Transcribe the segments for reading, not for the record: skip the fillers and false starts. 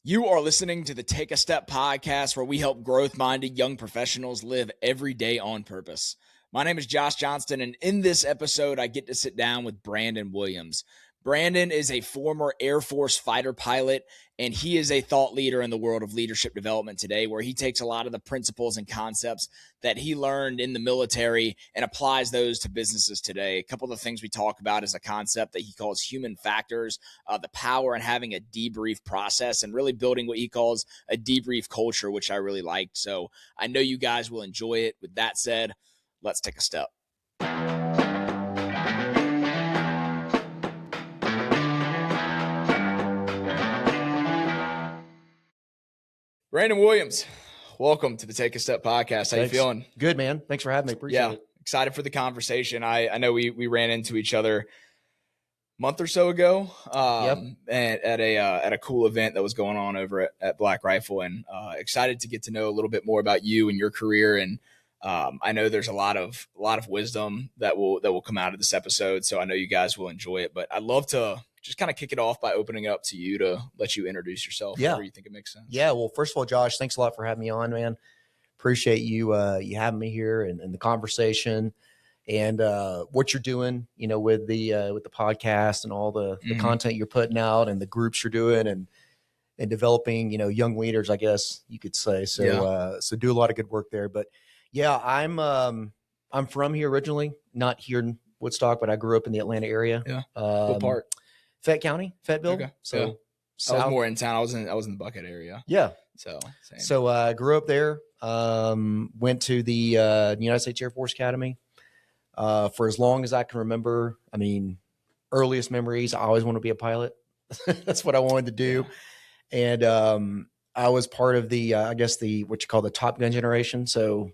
You are listening to the Take a Step podcast, where we help growth-minded young professionals live every day on purpose. My name is Johnston, and in this episode, I get to sit down with Brandon Williams. Brandon is a former Air Force fighter pilot, and he is a thought leader in the world of leadership development today, where he takes a lot of the principles and concepts that he learned in the military and applies those to businesses today. A couple of the things we talk about is a concept that he calls human factors, the power in having a debrief process, and really building what he calls a debrief culture, which I really liked. So I know you guys will enjoy it. With that said, let's take a step. Brandon Williams, welcome to the Take a Step podcast. How you feeling? Good, man. Thanks for having me. Appreciate it. Excited for the conversation. I know we ran into each other a month or so ago and at a cool event that was going on over at Black Rifle, and excited to get to know a little bit more about you and your career. And I know there's a lot of wisdom that will come out of this episode, so I know you guys will enjoy it. But I'd love to just kind of kick it off by opening it up to you to let you introduce yourself. Yeah. Whatever you think it makes sense. Yeah. Well, first of all, Josh, thanks a lot for having me on, man. Appreciate you having me here and the conversation and what you're doing, with the podcast and all the content you're putting out and the groups you're doing and developing, young leaders, I guess you could say. So, so do a lot of good work there. But yeah, I'm from here originally, not here in Woodstock, but I grew up in the Atlanta area. Yeah. What part? Fett County, Fayetteville. Okay. So yeah. I was more in town. I was in the Buckhead area. Yeah. So same. So I grew up there. Went to the United States Air Force Academy for as long as I can remember. I mean, earliest memories, I always wanted to be a pilot. That's what I wanted to do. Yeah. And I was part of the what you call the Top Gun generation. So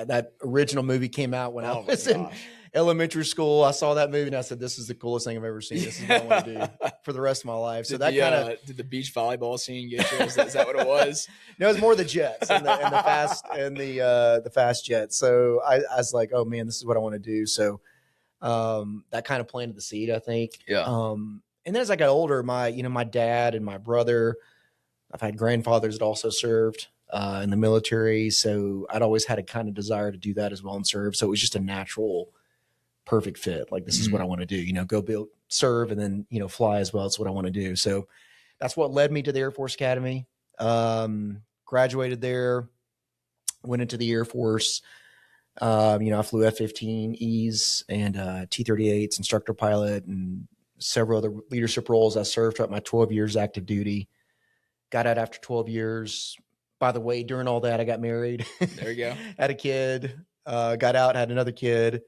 that original movie came out when I was in elementary school. I saw that movie and I said, "This is the coolest thing I've ever seen. This is what I want to do for the rest of my life." So that kind of did the beach volleyball scene get you? Is that what it was? No, it was more the jets and the fast jets. So I was like, "Oh man, this is what I want to do." So that kind of planted the seed, I think. Yeah. And then as I got older, my dad and my brother, I've had grandfathers that also served in the military. So I'd always had a kind of desire to do that as well and serve. So it was just a natural, perfect fit. Like, this is what I want to do, go serve and then, fly as well. It's what I want to do. So that's what led me to the Air Force Academy. Graduated there, went into the Air Force. I flew F-15Es and T-38s, instructor pilot, and several other leadership roles. I served throughout my 12 years active duty. Got out after 12 years. By the way, during all that, I got married. There you go. Had a kid, got out, had another kid,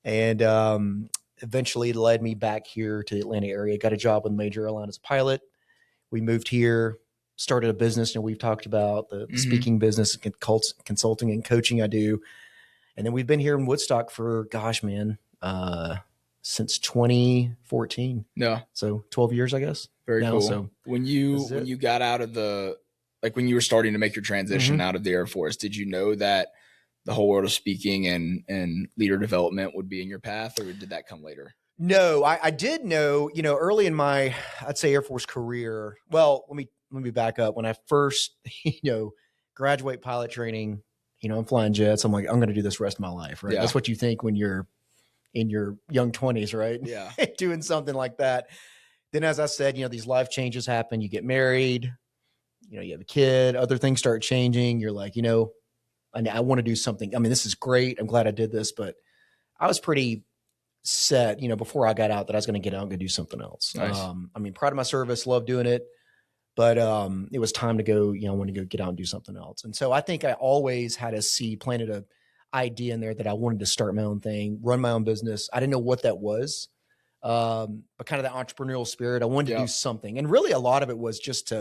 and eventually it led me back here to the Atlanta area. Got a job with Major Airline as a pilot. We moved here, started a business, and we've talked about the speaking business, consulting and coaching I do. And then we've been here in Woodstock for, since 2014. Yeah. So 12 years, I guess. Very now, cool. So when you got out of when you were starting to make your transition out of the Air Force, did you know that the whole world of speaking and leader development would be in your path, or did that come later? No, I did know, early in my, I'd say, Air Force career. Well, let me back up. When I first, graduate pilot training, I'm flying jets. I'm like, I'm going to do this the rest of my life, right? Yeah. That's what you think when you're in your young 20s, right? Yeah. Doing something like that. Then, as I said, these life changes happen. You get married, you have a kid, other things start changing. You're like, I want to do something. I mean, this is great. I'm glad I did this, but I was pretty set, before I got out, that I was going to get out and go do something else. Nice. Proud of my service, love doing it, but it was time to go, I want to go get out and do something else. And so I think I always had planted a idea in there that I wanted to start my own thing, run my own business. I didn't know what that was. But kind of the entrepreneurial spirit, I wanted to do something. And really a lot of it was just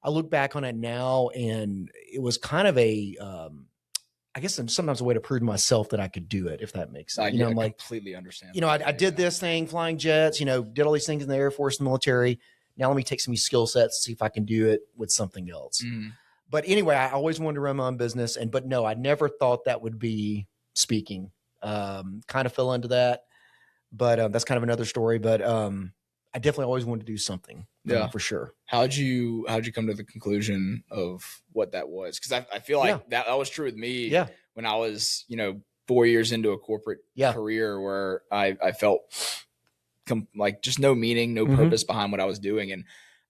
I look back on it now, and it was kind of I guess sometimes a way to prove to myself that I could do it, if that makes sense. I'm like, completely understand. I did this thing, flying jets, did all these things in the Air Force and military. Now let me take some of these skill sets and see if I can do it with something else. But anyway, I always wanted to run my own business. But no, I never thought that would be speaking. Kind of fell into that. But that's kind of another story. But I definitely always wanted to do something. For sure. How'd you come to the conclusion of what that was? Because I feel like that was true with me when I was, 4 years into a corporate career where I felt like just no meaning, no purpose behind what I was doing. And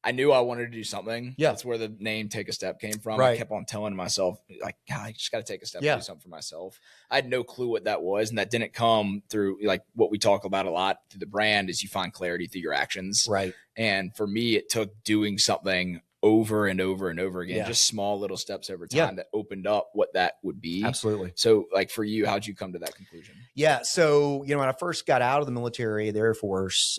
I knew I wanted to do something. That's where the name Take a Step came from. I kept on telling myself, like, God, I just got to take a step and do something for myself. I had no clue what that was. And that didn't come through like what we talk about a lot through the brand is you find clarity through your actions. Right. And for me, it took doing something over and over and over again, just small little steps over time that opened up what that would be. Absolutely. So like for you, how'd you come to that conclusion? Yeah. So, when I first got out of the military, the Air Force,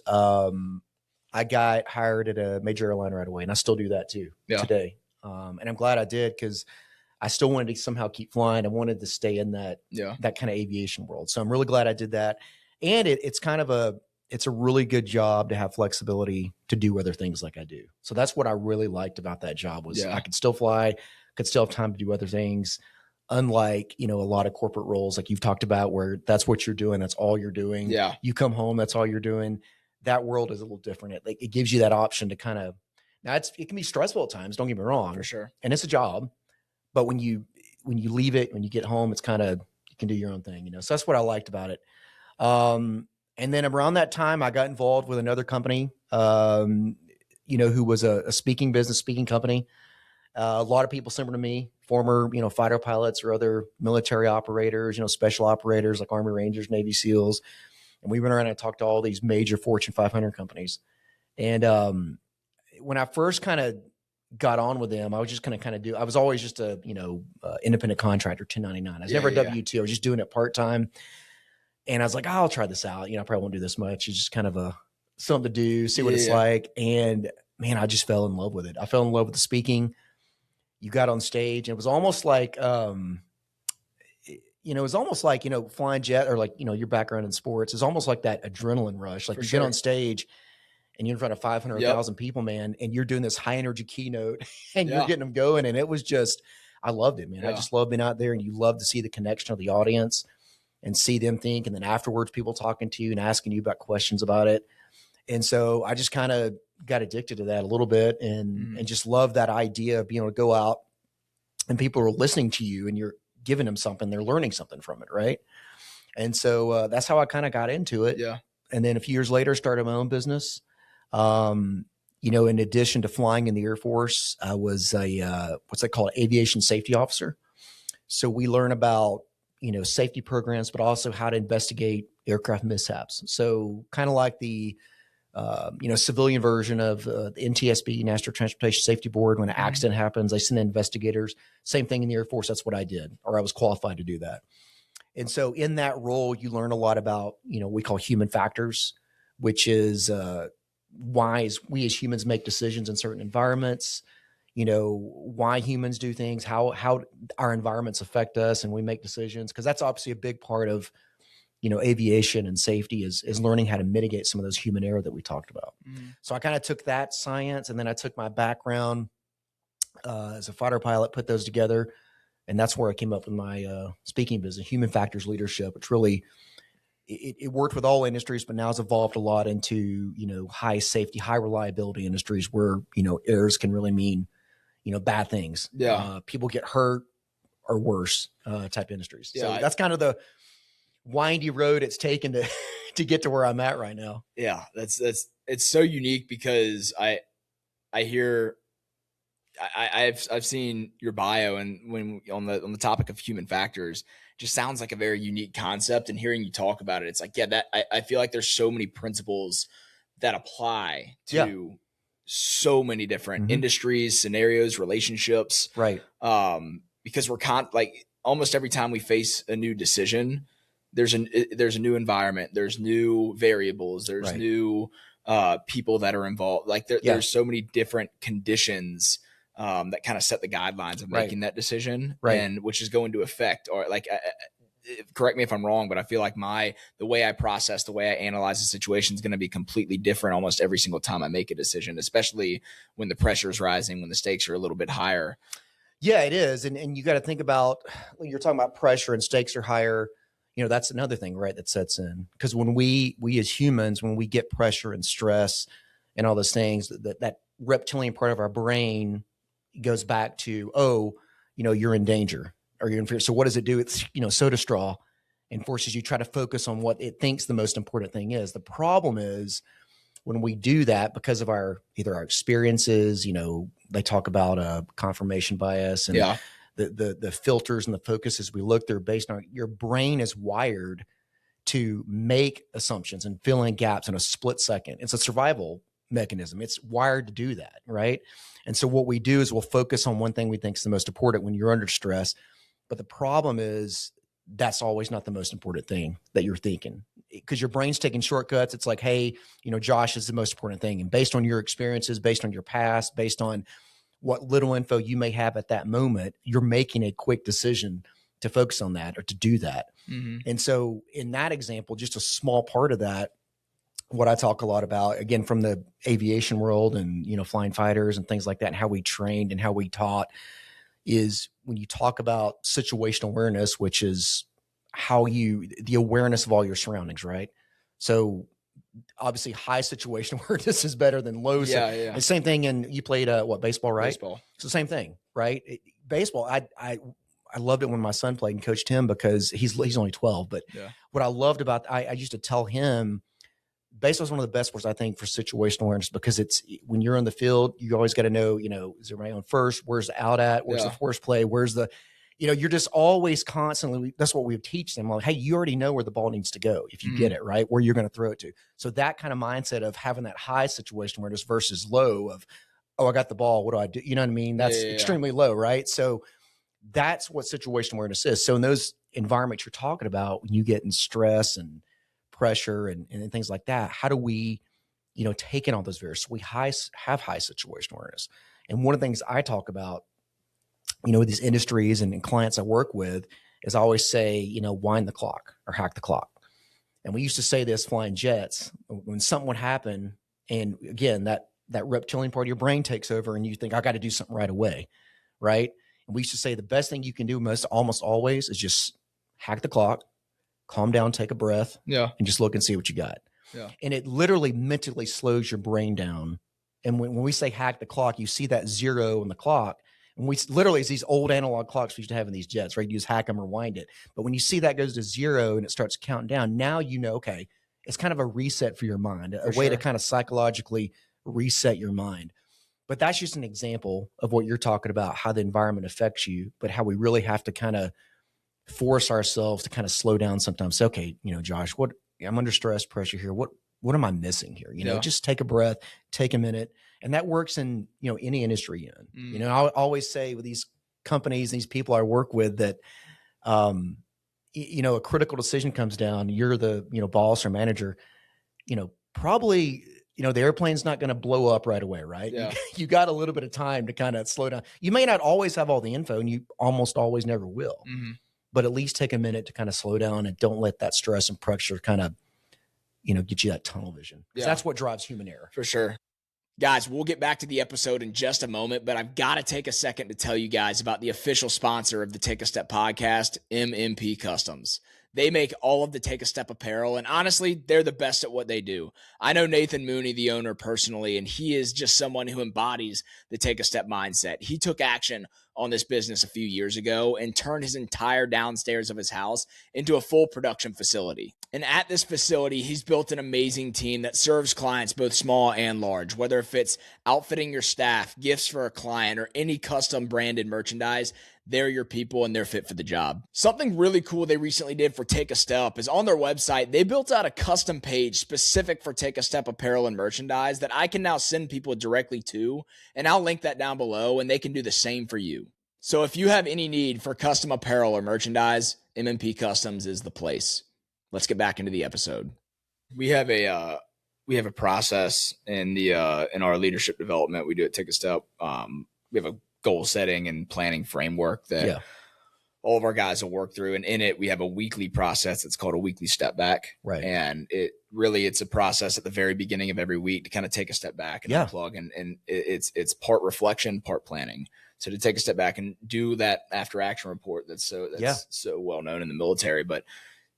I got hired at a major airline right away, and I still do that too today. And I'm glad I did because I still wanted to somehow keep flying. I wanted to stay in that kind of aviation world. So I'm really glad I did that. And it's kind of it's a really good job to have flexibility to do other things like I do. So that's what I really liked about that job was I could still fly, could still have time to do other things. Unlike, a lot of corporate roles like you've talked about where that's what you're doing. That's all you're doing. Yeah. You come home, that's all you're doing. That world is a little different. It gives you that option to kind of, now it can be stressful at times. Don't get me wrong. For sure. And it's a job, but when you leave it, when you get home, it's kind of, you can do your own thing, so that's what I liked about it. And then around that time I got involved with another company, who was a speaking company. A lot of people similar to me, former, fighter pilots or other military operators, special operators like Army Rangers, Navy SEALs. And we went around and talked to all these major Fortune 500 companies. And when I first kind of got on with them, I was just going to kind of I was always just a, independent contractor, 1099. I was never a W-2. I was just doing it part-time. And I was like, I'll try this out. I probably won't do this much. It's just kind of something to do, see what it's like. And man, I just fell in love with it. I fell in love with the speaking. You got on stage and it was almost like, flying jet or like, your background in sports is almost like that adrenaline rush. Like get on stage and you're in front of 500,000 people, man, and you're doing this high energy keynote and you're getting them going. And it was just, I loved it, man. I just loved being out there and you love to see the connection of the audience and see them think. And then afterwards, people talking to you and asking you about questions about it. And so I just kind of got addicted to that a little bit and just love that idea of being able to go out and people are listening to you and you're giving them something, they're learning something from it. Right. And so that's how I kind of got into it. Yeah. And then a few years later, started my own business. In addition to flying in the Air Force, I was what's that called? Aviation safety officer. So we learn about, safety programs, but also how to investigate aircraft mishaps. So kind of like the, civilian version of the NTSB, National Transportation Safety Board. When an accident happens, they send investigators. Same thing in the Air Force. That's what I did, or I was qualified to do that. And so in that role, you learn a lot about, we call human factors, which is why we as humans make decisions in certain environments, why humans do things, how our environments affect us and we make decisions. Because that's obviously a big part of, aviation and safety is learning how to mitigate some of those human error that we talked about. So I kind of took that science and then I took my background as a fighter pilot, put those together. And that's where I came up with my speaking business, Human Factors Leadership, which really, it worked with all industries, but now it's evolved a lot into, high safety, high reliability industries where, errors can really mean, bad things. Yeah. People get hurt or worse type industries. Yeah, so that's kind of the windy road it's taken to get to where I'm at right now. Yeah. It's so unique because I've seen your bio, and when on the topic of human factors, it just sounds like a very unique concept. And hearing you talk about it, it's like, I feel like there's so many principles that apply to so many different industries, scenarios, relationships. Right. Because we're like almost every time we face a new decision, there's a new environment, there's new variables, there's new people that are involved. Like there's so many different conditions that kind of set the guidelines of making that decision, and which is going to affect, or like, correct me if I'm wrong, but I feel like the way I process, the way I analyze the situation is going to be completely different almost every single time I make a decision, especially when the pressure is rising, when the stakes are a little bit higher. Yeah, it is. And you got to think about, when you're talking about pressure and stakes are higher, that's another thing, right, that sets in. Because when we as humans, when we get pressure and stress, and all those things, that reptilian part of our brain goes back to, oh, you're in danger or you're in fear. So what does it do? It's, soda straw, and forces you to try to focus on what it thinks the most important thing is. The problem is when we do that, because of either our experiences, they talk about confirmation bias and the filters and the focuses we look through based on your brain is wired to make assumptions and fill in gaps in a split second. It's a survival mechanism. It's wired to do that, right? And so what we do is we'll focus on one thing we think is the most important when you're under stress. But the problem is that's always not the most important thing that you're thinking, because your brain's taking shortcuts. It's like, hey, Josh is the most important thing. And based on your experiences, based on your past, based on what little info you may have at that moment, you're making a quick decision to focus on that or to do that. Mm-hmm. And so in that example, just a small part of that, what I talk a lot about, again, from the aviation world and, flying fighters and things like that, and how we trained and how we taught, is when you talk about situational awareness, which is the awareness of all your surroundings, right? So obviously high situational awareness is better than low. Yeah. And same thing. And you played baseball, right? Baseball. It's the same thing, right? Baseball. I loved it when my son played and coached him, because he's only 12. But what I loved about, I used to tell him, baseball is one of the best sports, I think, for situational awareness, because it's when you're in the field, you always got to know, is everybody on first? Where's the out at? Where's the force play? Where's the, you're just always constantly, that's what we would teach them. Like, hey, you already know where the ball needs to go if you get it, right? Where you're going to throw it to. So that kind of mindset of having that high situational awareness versus low of, oh, I got the ball. What do I do? You know what I mean? That's extremely low, right? So that's what situational awareness is. So in those environments you're talking about, when you get in stress and pressure and things like that, how do we, take in all those variables? So we have high situational awareness. And one of the things I talk about, with these industries and clients I work with, is I always say, wind the clock or hack the clock. And we used to say this flying jets, when something would happen, and again, that reptilian part of your brain takes over and you think, I got to do something right away, right? And we used to say the best thing you can do almost always is just hack the clock, calm down, take a breath, and just look and see what you got. Yeah. And it literally mentally slows your brain down. And when we say hack the clock, you see that zero on the clock. And we literally, it's these old analog clocks we used to have in these jets, right? You just hack them or wind it. But when you see that goes to zero and it starts counting down, now okay, it's kind of a reset for your mind, a way to kind of psychologically reset your mind. But that's just an example of what you're talking about, how the environment affects you, but how we really have to kind of force ourselves to kind of slow down sometimes. Say, okay, Josh, I'm under stress, pressure here. What am I missing here? Just take a breath, take a minute. And that works in, any industry you're in. I always say with these companies, these people I work with, that, a critical decision comes down, you're the, boss or manager, probably, the airplane's not going to blow up right away, right? Yeah. You got a little bit of time to kind of slow down. You may not always have all the info, and you almost always never will. Mm-hmm. But at least take a minute to kind of slow down and don't let that stress and pressure kind of, get you that tunnel vision. Yeah. That's what drives human error. For sure. Guys, we'll get back to the episode in just a moment, but I've got to take a second to tell you guys about the official sponsor of the Take a Step podcast, MMP Customs. They make all of the Take a Step apparel, and honestly, they're the best at what they do. I know Nathan Mooney, the owner, personally, and he is just someone who embodies the Take a Step mindset. He took action on this business a few years ago and turned his entire downstairs of his house into a full production facility. And at this facility, he's built an amazing team that serves clients both small and large, whether if it's outfitting your staff, gifts for a client, or any custom branded merchandise. They're your people and they're fit for the job. Something really cool they recently did for Take a Step is on their website, they built out a custom page specific for Take a Step apparel and merchandise that I can now send people directly to, and I'll link that down below and they can do the same for you. So if you have any need for custom apparel or merchandise, MMP Customs is the place. Let's get back into the episode. We have a process in our leadership development. We do at Take a Step. We have a goal setting and planning framework that all of our guys will work through. And in it, we have a weekly process. It's called a weekly step back. Right. And it's a process at the very beginning of every week to kind of take a step back and unplug. And it's part reflection, part planning. So to take a step back and do that after action report, that's so well known in the military, but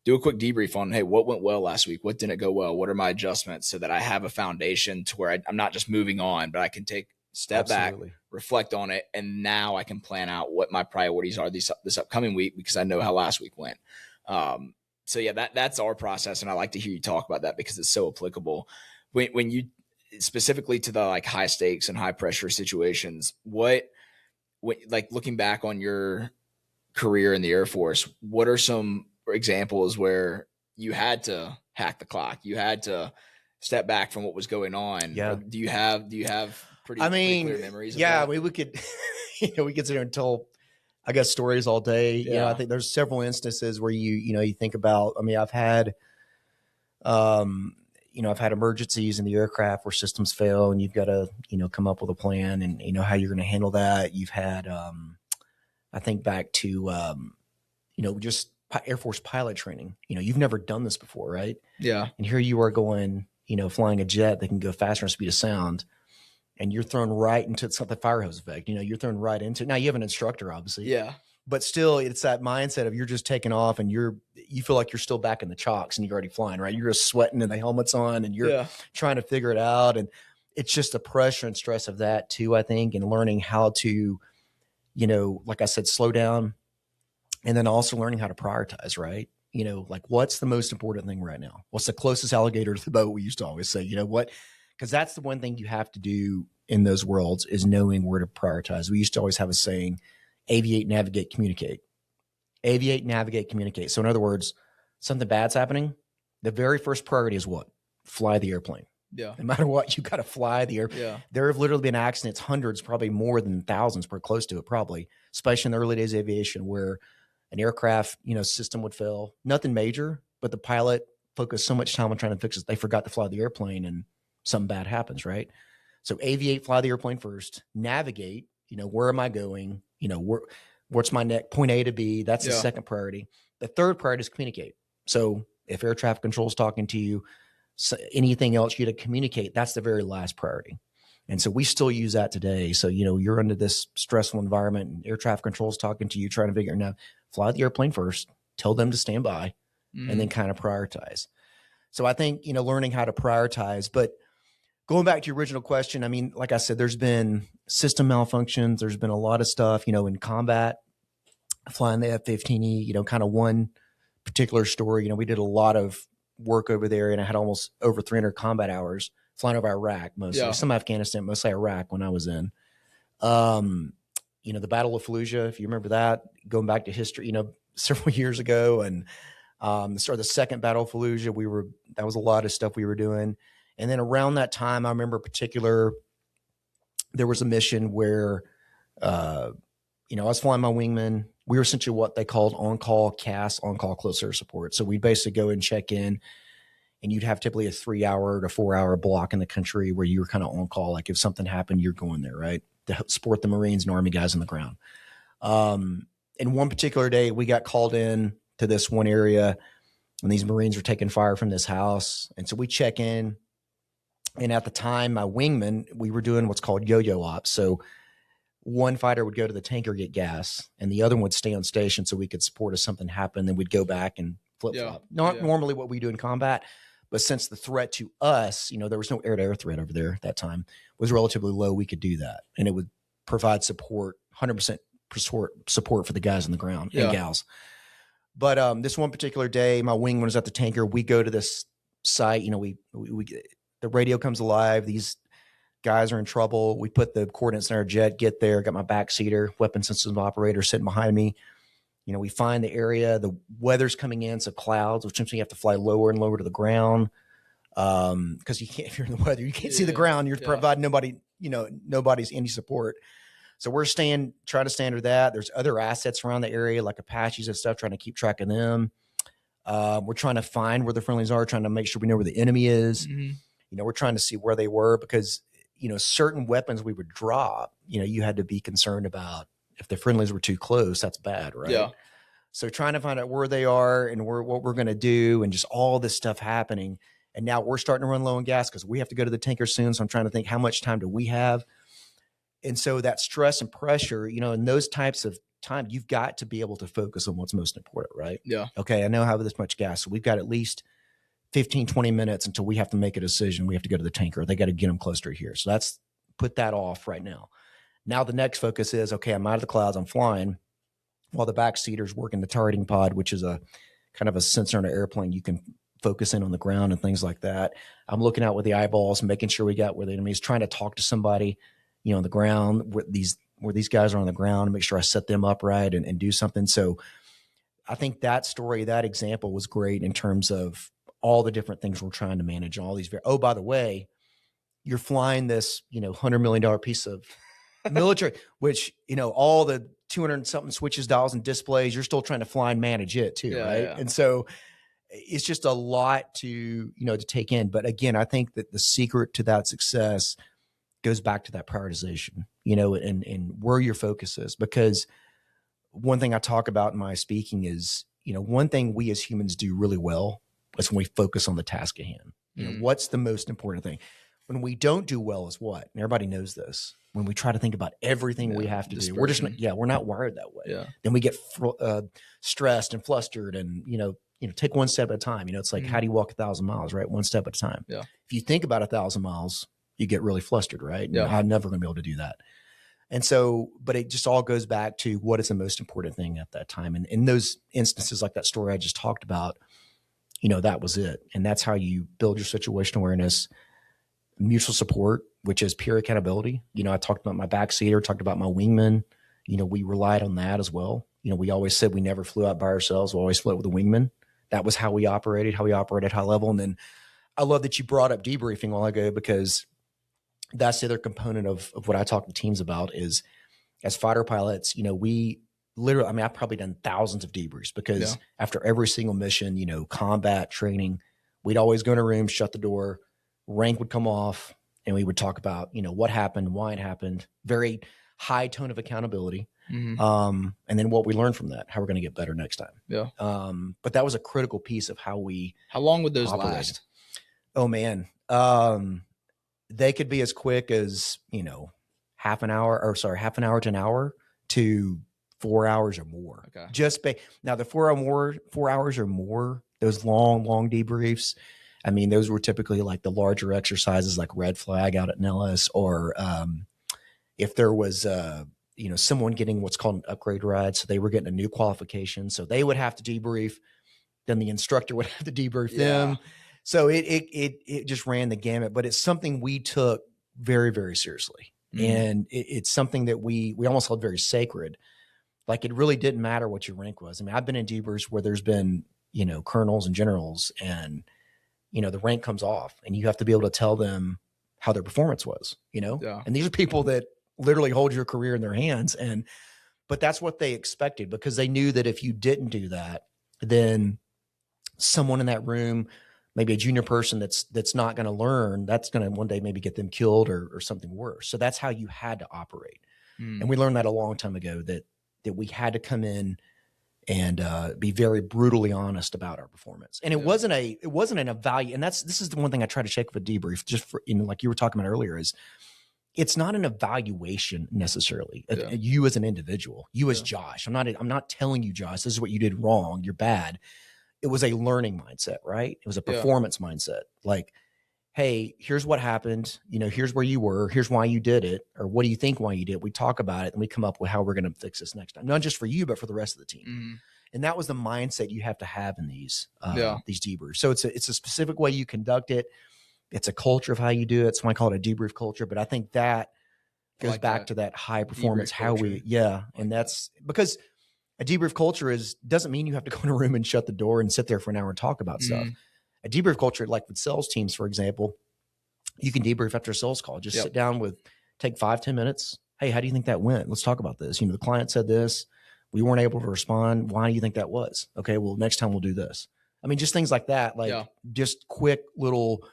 do a quick debrief on, hey, what went well last week? What didn't go well? What are my adjustments so that I have a foundation to where I'm not just moving on, but I can take a step back, reflect on it, and now I can plan out what my priorities are this upcoming week because I know how last week went. So yeah, that's our process, and I like to hear you talk about that because it's so applicable. When you specifically to the like high stakes and high pressure situations, like looking back on your career in the Air Force, what are some examples where you had to hack the clock, you had to step back from what was going on? Yeah. Or do you have pretty clear memories of yeah, that? I mean, we could we could sit here and tell, I guess, stories all day. Yeah. I think there's several instances where you think about, I mean, I've had emergencies in the aircraft where systems fail and you've got to, come up with a plan and how you're going to handle that. You've had, I think back to, just Air Force pilot training. You've never done this before, right? Yeah. And here you are going, flying a jet that can go faster than speed of sound. And you're thrown right into the fire hose effect. You're thrown right into it. Now you have an instructor, obviously. Yeah. But still, it's that mindset of you're just taking off and you feel like you're still back in the chocks and you're already flying, right? You're just sweating and the helmet's on and you're trying to figure it out. And it's just the pressure and stress of that too, I think, and learning how to, like I said, slow down, and then also learning how to prioritize, right? Like what's the most important thing right now? What's the closest alligator to the boat? We used to always say, because that's the one thing you have to do in those worlds is knowing where to prioritize. We used to always have a saying, aviate, navigate, communicate. Aviate, navigate, communicate. So in other words, something bad's happening. The very first priority is what? Fly the airplane. Yeah. No matter what, you got to fly the airplane. Yeah. There have literally been accidents, hundreds, probably more than thousands, we're close to it probably, especially in the early days of aviation where an aircraft, system would fail. Nothing major, but the pilot focused so much time on trying to fix it, they forgot to fly the airplane and something bad happens, right? So aviate, fly the airplane first, navigate, where am I going? What's my next point A to B? That's the second priority. The third priority is communicate. So if air traffic control is talking to you, so anything else you to communicate, that's the very last priority. And so we still use that today. So, you're under this stressful environment and air traffic control is talking to you, trying to figure it out. Fly the airplane first, tell them to stand by, and then kind of prioritize. So I think, learning how to prioritize, but going back to your original question, I mean, like I said, there's been system malfunctions. There's been a lot of stuff, in combat, flying the F-15E, kind of one particular story. We did a lot of work over there and I had almost over 300 combat hours flying over Iraq, mostly some Afghanistan, mostly Iraq when I was in. The Battle of Fallujah, if you remember that, going back to history, several years ago, and the start of the second Battle of Fallujah, that was a lot of stuff we were doing. And then around that time, I remember there was a mission where, I was flying my wingman. We were essentially what they called on-call CAS, on-call close air support. So we'd basically go and check in, and you'd have typically a 3-hour to 4-hour block in the country where you were kind of on call. Like if something happened, you're going there, right? To help support the Marines and Army guys on the ground. And one particular day, we got called in to this one area, and these Marines were taking fire from this house. And so we check in. And at the time, my wingman, we were doing what's called yo-yo ops. So one fighter would go to the tanker, get gas, and the other one would stay on station so we could support if something happened. Then we'd go back and flip-flop. Not normally what we do in combat, but since the threat to us, there was no air-to-air threat over there at that time, was relatively low, we could do that. And it would provide support, 100% support for the guys on the ground and gals. But this one particular day, my wingman was at the tanker. We go to this site, the radio comes alive. These guys are in trouble. We put the coordinates in our jet, get there, got my backseater, weapon system operator sitting behind me. We find the area, the weather's coming in, so clouds, which means you have to fly lower and lower to the ground. Because you can't, if you're in the weather, you can't see the ground. You're providing nobody's any support. So we're trying to stay under that. There's other assets around the area, like Apaches and stuff, trying to keep track of them. We're trying to find where the friendlies are, trying to make sure we know where the enemy is. Mm-hmm. We're trying to see where they were because, certain weapons we would drop, you had to be concerned about if the friendlies were too close, that's bad, right? Yeah. So trying to find out where they are and what we're going to do and just all this stuff happening. And now we're starting to run low on gas because we have to go to the tanker soon. So I'm trying to think, how much time do we have? And so that stress and pressure, in those types of time, you've got to be able to focus on what's most important, right? Yeah. Okay, I know I have this much gas, so we've got at least 15, 20 minutes until we have to make a decision. We have to go to the tanker. They got to get them closer to here. So that's put that off right now. Now the next focus is, okay, I'm out of the clouds, I'm flying, while the backseater's working the targeting pod, which is a kind of a sensor in an airplane you can focus in on the ground and things like that. I'm looking out with the eyeballs, making sure we got where the enemy is, trying to talk to somebody, on the ground where these guys are on the ground, and make sure I set them up right and do something. So I think that story, that example was great in terms of all the different things we're trying to manage. All these, oh, by the way, you're flying this, $100 million piece of military, which, all the 200 something switches, dials, and displays, you're still trying to fly and manage it too. Yeah, right. Yeah. And so it's just a lot to take in. But again, I think that the secret to that success goes back to that prioritization, and where your focus is. Because one thing I talk about in my speaking is, one thing we as humans do really well is when we focus on the task at hand. What's the most important thing? When we don't do well is what? And everybody knows this. When we try to think about everything we have to do, we're just we're not wired that way. Yeah. Then we get stressed and flustered, and take one step at a time. It's like, how do you walk 1,000 miles, right? One step at a time. Yeah. If you think about 1,000 miles, you get really flustered, right? Yeah. I'm never going to be able to do that. And so, but it just all goes back to what is the most important thing at that time. And in those instances, like that story I just talked about, that was it. And that's how you build your situational awareness, mutual support, which is peer accountability. I talked about my backseater, talked about my wingman. We relied on that as well. We always said we never flew out by ourselves. We always flew out with a wingman. That was how we operated at high level. And then I love that you brought up debriefing a while ago, because that's the other component of what I talk to teams about is, as fighter pilots, we literally, I've probably done thousands of debriefs, because after every single mission, combat training, we'd always go in a room, shut the door, rank would come off, and we would talk about, what happened, why it happened, very high tone of accountability. And then what we learned from that, how we're going to get better next time. Yeah. But that was a critical piece of how long would those operated. last? Oh man. They could be as quick as, half an hour to an hour to 4 hours or more. Okay. Now the 4 hours or more, those long debriefs, those were typically like the larger exercises, like red flag out at Nellis, or if there was someone getting what's called an upgrade ride, so they were getting a new qualification, so they would have to debrief, then the instructor would have to debrief them. So it just ran the gamut, but it's something we took very, very seriously. And it's something that we almost held very sacred. Like, it really didn't matter what your rank was. I've been in debriefs where there's been, colonels and generals, and, the rank comes off, and you have to be able to tell them how their performance was, and these are people that literally hold your career in their hands. But that's what they expected, because they knew that if you didn't do that, then someone in that room, maybe a junior person that's not going to learn, that's going to one day maybe get them killed or something worse. So that's how you had to operate. And we learned that a long time ago, that we had to come in and be very brutally honest about our performance. And it wasn't an evaluation. And this is the one thing I try to check with a debrief, just for, like you were talking about earlier, is it's not an evaluation necessarily. You as an individual, you as Josh. I'm not telling you, Josh, this is what you did wrong, you're bad. It was a learning mindset, right? It was a performance mindset. Like, hey, here's what happened. Here's where you were. Here's why you did it. Or what do you think why you did it? We talk about it, and we come up with how we're going to fix this next time. Not just for you, but for the rest of the team. And that was the mindset you have to have in these debriefs. So it's a specific way you conduct it. It's a culture of how you do it. So I call it a debrief culture. But I think that goes back to that high performance, and that's because a debrief culture doesn't mean you have to go in a room and shut the door and sit there for an hour and talk about stuff. A debrief culture, like with sales teams, for example, you can debrief after a sales call. Just sit down take 5-10 minutes. Hey, how do you think that went? Let's talk about this. The client said this. We weren't able to respond. Why do you think that was? Okay, well, next time we'll do this. Just things like that. Just quick little,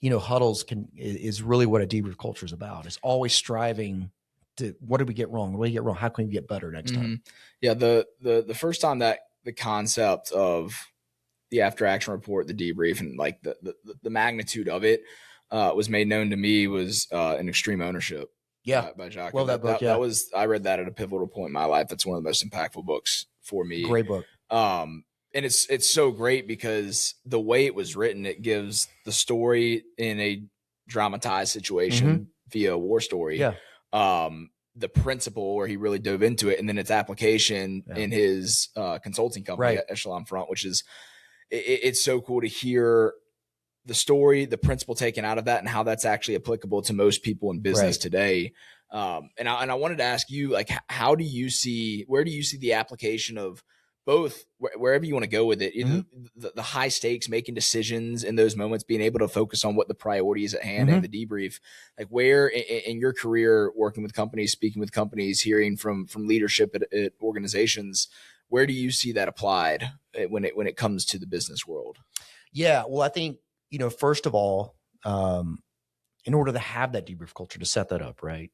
huddles is really what a debrief culture is about. It's always striving to, what did we get wrong? What did we get wrong? How can we get better next time? Yeah. The first time that the concept of the after action report, the debrief, and like the magnitude of it was made known to me was in Extreme Ownership. Yeah. by Jocko. Love that book. Yeah. That was, I read that at a pivotal point in my life. It's one of the most impactful books for me. Great book. And it's so great because the way it was written, it gives the story in a dramatized situation via a war story. Yeah. The principle where he really dove into it, and then its application in his consulting company, Echelon Front, which is, it's so cool to hear the story, the principle taken out of that, and how that's actually applicable to most people in business today. And I wanted to ask you, like, where do you see the application of both, wherever you want to go with it, either the high stakes, making decisions in those moments, being able to focus on what the priority is at hand, and the debrief, like where in your career, working with companies, speaking with companies, hearing from leadership at organizations, where do you see that applied when it comes to the business world? Yeah. Well, I think, first of all, in order to have that debrief culture, to set that up, right?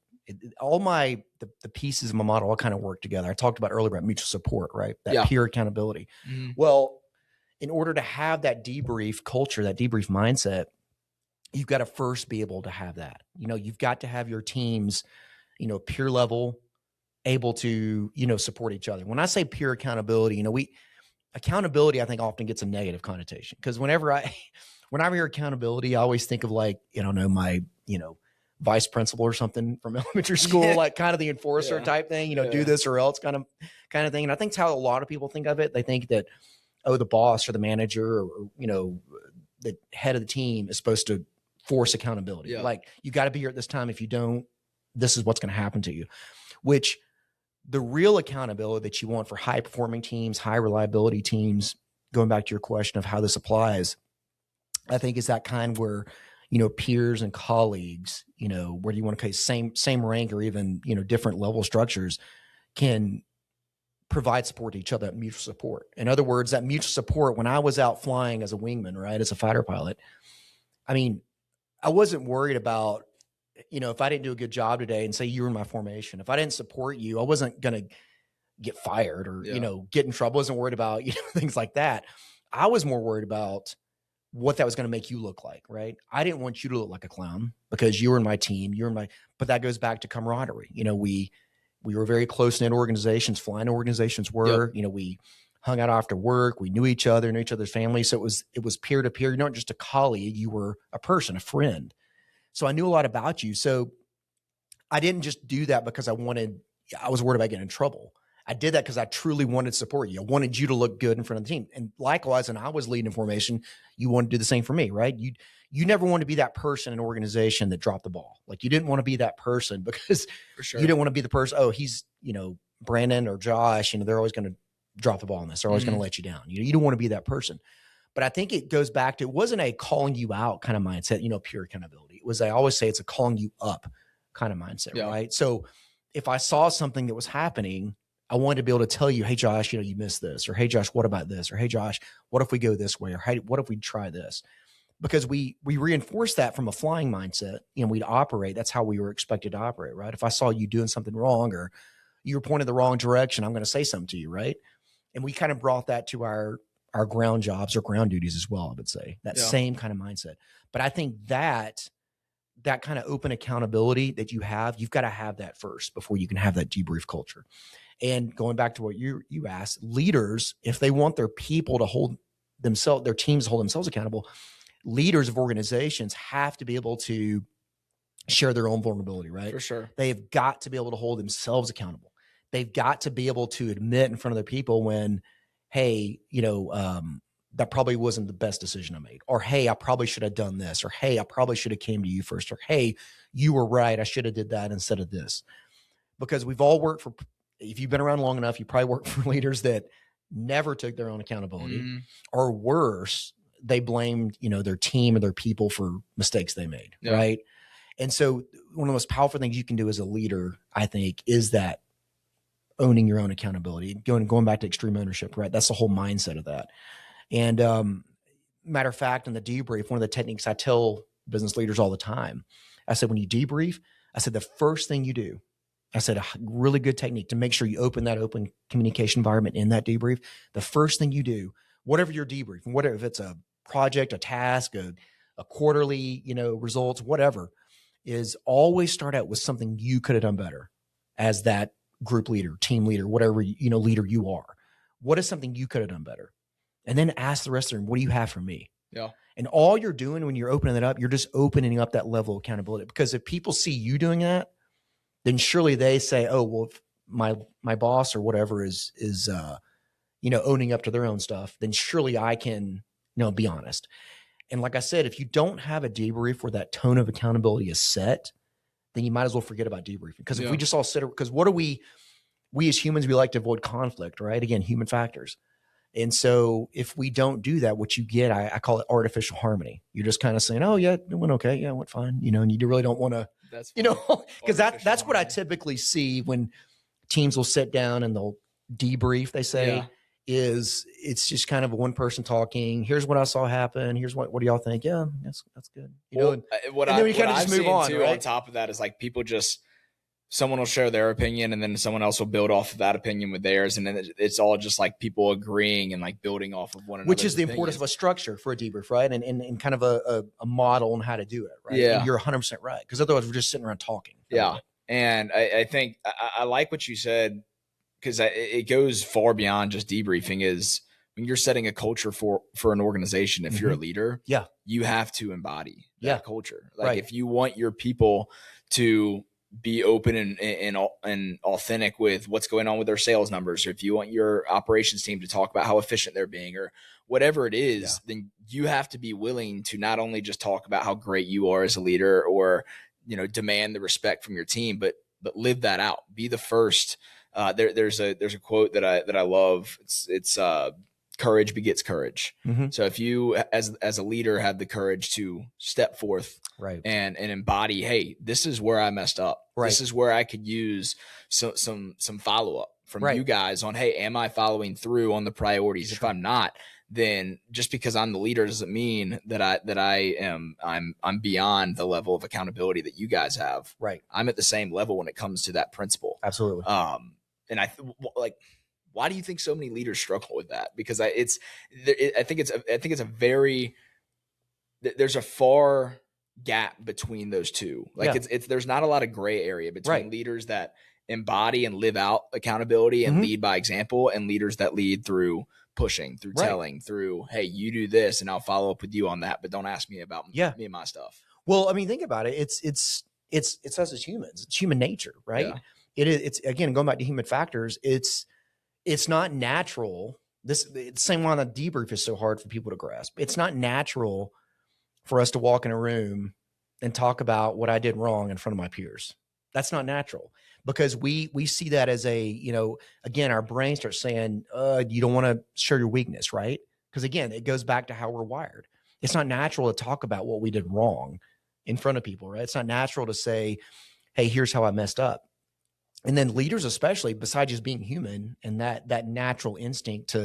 All the pieces of my model all kind of work together. I talked about earlier about mutual support, right? That peer accountability. Well, in order to have that debrief culture, that debrief mindset, you've got to first be able to have that. You've got to have your teams, peer level, able to, support each other. When I say peer accountability, accountability, I think often gets a negative connotation, because whenever I hear accountability, I always think of my, vice principal or something from elementary school, like kind of the enforcer type thing, do this or else kind of thing. And I think it's how a lot of people think of it. They think that, the boss or the manager or, the head of the team is supposed to force accountability. Yeah. Like, you got to be here at this time. If you don't, this is what's going to happen to you, which the real accountability that you want for high performing teams, high reliability teams, going back to your question of how this applies, I think is that kind where, peers and colleagues, where you want to say same rank or even, different level structures, can provide support to each other, that mutual support. In other words, that mutual support, when I was out flying as a wingman, right, as a fighter pilot, I mean, I wasn't worried about, if I didn't do a good job today and say you were in my formation, if I didn't support you, I wasn't going to get fired or, get in trouble. I wasn't worried about, things like that. I was more worried about what that was going to make you look like, right? I didn't want you to look like a clown because you were in my team, but that goes back to camaraderie. We were very close-knit organizations, flying organizations were, we hung out after work, we knew each other, knew each other's families. So it was peer-to-peer. You're not just a colleague, you were a person, a friend. So I knew a lot about you. So I didn't just do that because I was worried about getting in trouble. I did that because I truly wanted to support you. I wanted you to look good in front of the team. And likewise, when I was leading in formation, you wanted to do the same for me, right? You never want to be that person in an organization that dropped the ball. Like, you didn't want to be that person because you didn't want to be the person, he's, Brandon or Josh, they're always going to drop the ball on this. They're always going to let you down. You don't want to be that person. But I think it goes back to, it wasn't a calling you out kind of mindset, pure accountability. It was, I always say, it's a calling you up kind of mindset, right? So if I saw something that was happening, I wanted to be able to tell you, hey, Josh, you missed this, or hey, Josh, what about this? Or hey, Josh, what if we go this way? Or hey, what if we try this? Because we reinforce that from a flying mindset, we'd operate. That's how we were expected to operate, right? If I saw you doing something wrong or you were pointed the wrong direction, I'm going to say something to you, right? And we kind of brought that to our ground jobs or ground duties as well, I would say. That same kind of mindset. But I think that kind of open accountability that you've got to have that first before you can have that debrief culture. And going back to what you asked, leaders, if they want their people to hold themselves, their teams to hold themselves accountable, leaders of organizations have to be able to share their own vulnerability, right? For sure. They've got to be able to hold themselves accountable. They've got to be able to admit in front of their people when, hey, that probably wasn't the best decision I made. Or, hey, I probably should have done this. Or, hey, I probably should have came to you first. Or, hey, you were right. I should have did that instead of this. Because we've all worked for, if you've been around long enough, you probably work for leaders that never took their own accountability, or worse, they blamed, their team or their people for mistakes they made. Yeah. Right. And so one of the most powerful things you can do as a leader, I think, is that owning your own accountability, going back to extreme ownership, right? That's the whole mindset of that. And matter of fact, in the debrief, one of the techniques I tell business leaders all the time, I said, when you debrief, I said, the first thing you do, I said, a really good technique to make sure you open that open communication environment in that debrief. The first thing you do, whatever your debrief, whatever, if it's a project, a task, a quarterly, results, whatever, is always start out with something you could have done better as that group leader, team leader, whatever, leader you are. What is something you could have done better? And then ask the rest of them, what do you have for me? Yeah. And all you're doing when you're opening it up, you're just opening up that level of accountability. Because if people see you doing that, then surely they say, oh, well, if my boss or whatever is owning up to their own stuff, then surely I can, be honest. And like I said, if you don't have a debrief where that tone of accountability is set, then you might as well forget about debriefing. Because if we just all sit, because what are we as humans, we like to avoid conflict, right? Again, human factors. And so if we don't do that, what you get, I call it artificial harmony. You're just kind of saying, oh yeah, it went okay. Yeah, it went fine. And you really don't want to, because that's what I typically see when teams will sit down and they'll debrief, they say, is it's just kind of one person talking. Here's what I saw happen. Here's what do y'all think? Yeah, that's good. Then we kind of just move on. Too, right? On top of that is like people someone will share their opinion and then someone else will build off of that opinion with theirs. And then it's all just like people agreeing and like building off of one another. Which is the importance of a structure for a debrief, right? And kind of a model on how to do it, right? Yeah. And you're 100% right. Because otherwise we're just sitting around talking. Yeah. And I think I like what you said, because it goes far beyond just debriefing. Is when you're setting a culture for an organization, if you're a leader, you have to embody that culture. Like if you want your people to be open and authentic with what's going on with their sales numbers, or if you want your operations team to talk about how efficient they're being or whatever it is, then you have to be willing to not only just talk about how great you are as a leader or, demand the respect from your team, but live that out. Be the first. There's a quote that I love. It's courage begets courage. Mm-hmm. So if you as a leader have the courage to step forth and embody, hey, this is where I messed up. Right. This is where I could use some follow-up from you guys on, hey, am I following through on the priorities? Sure. If I'm not, then just because I'm the leader doesn't mean that I'm beyond the level of accountability that you guys have. Right. I'm at the same level when it comes to that principle. Absolutely. And why do you think so many leaders struggle with that? Because I think there's a far gap between those two. Like there's not a lot of gray area between leaders that embody and live out accountability and lead by example, and leaders that lead through pushing, through telling, through, hey, you do this and I'll follow up with you on that, but don't ask me about me and my stuff. Well, I mean, think about it. It's us as humans. It's human nature, right? Yeah. It's again, going back to human factors, it's not natural. It's the same one on the debrief is so hard for people to grasp. It's not natural for us to walk in a room and talk about what I did wrong in front of my peers. That's not natural, because we see that as again, our brain starts saying, you don't want to share your weakness, right? Because again, it goes back to how we're wired. It's not natural to talk about what we did wrong in front of people, right? It's not natural to say, hey, here's how I messed up. And then leaders, especially, besides just being human and that natural instinct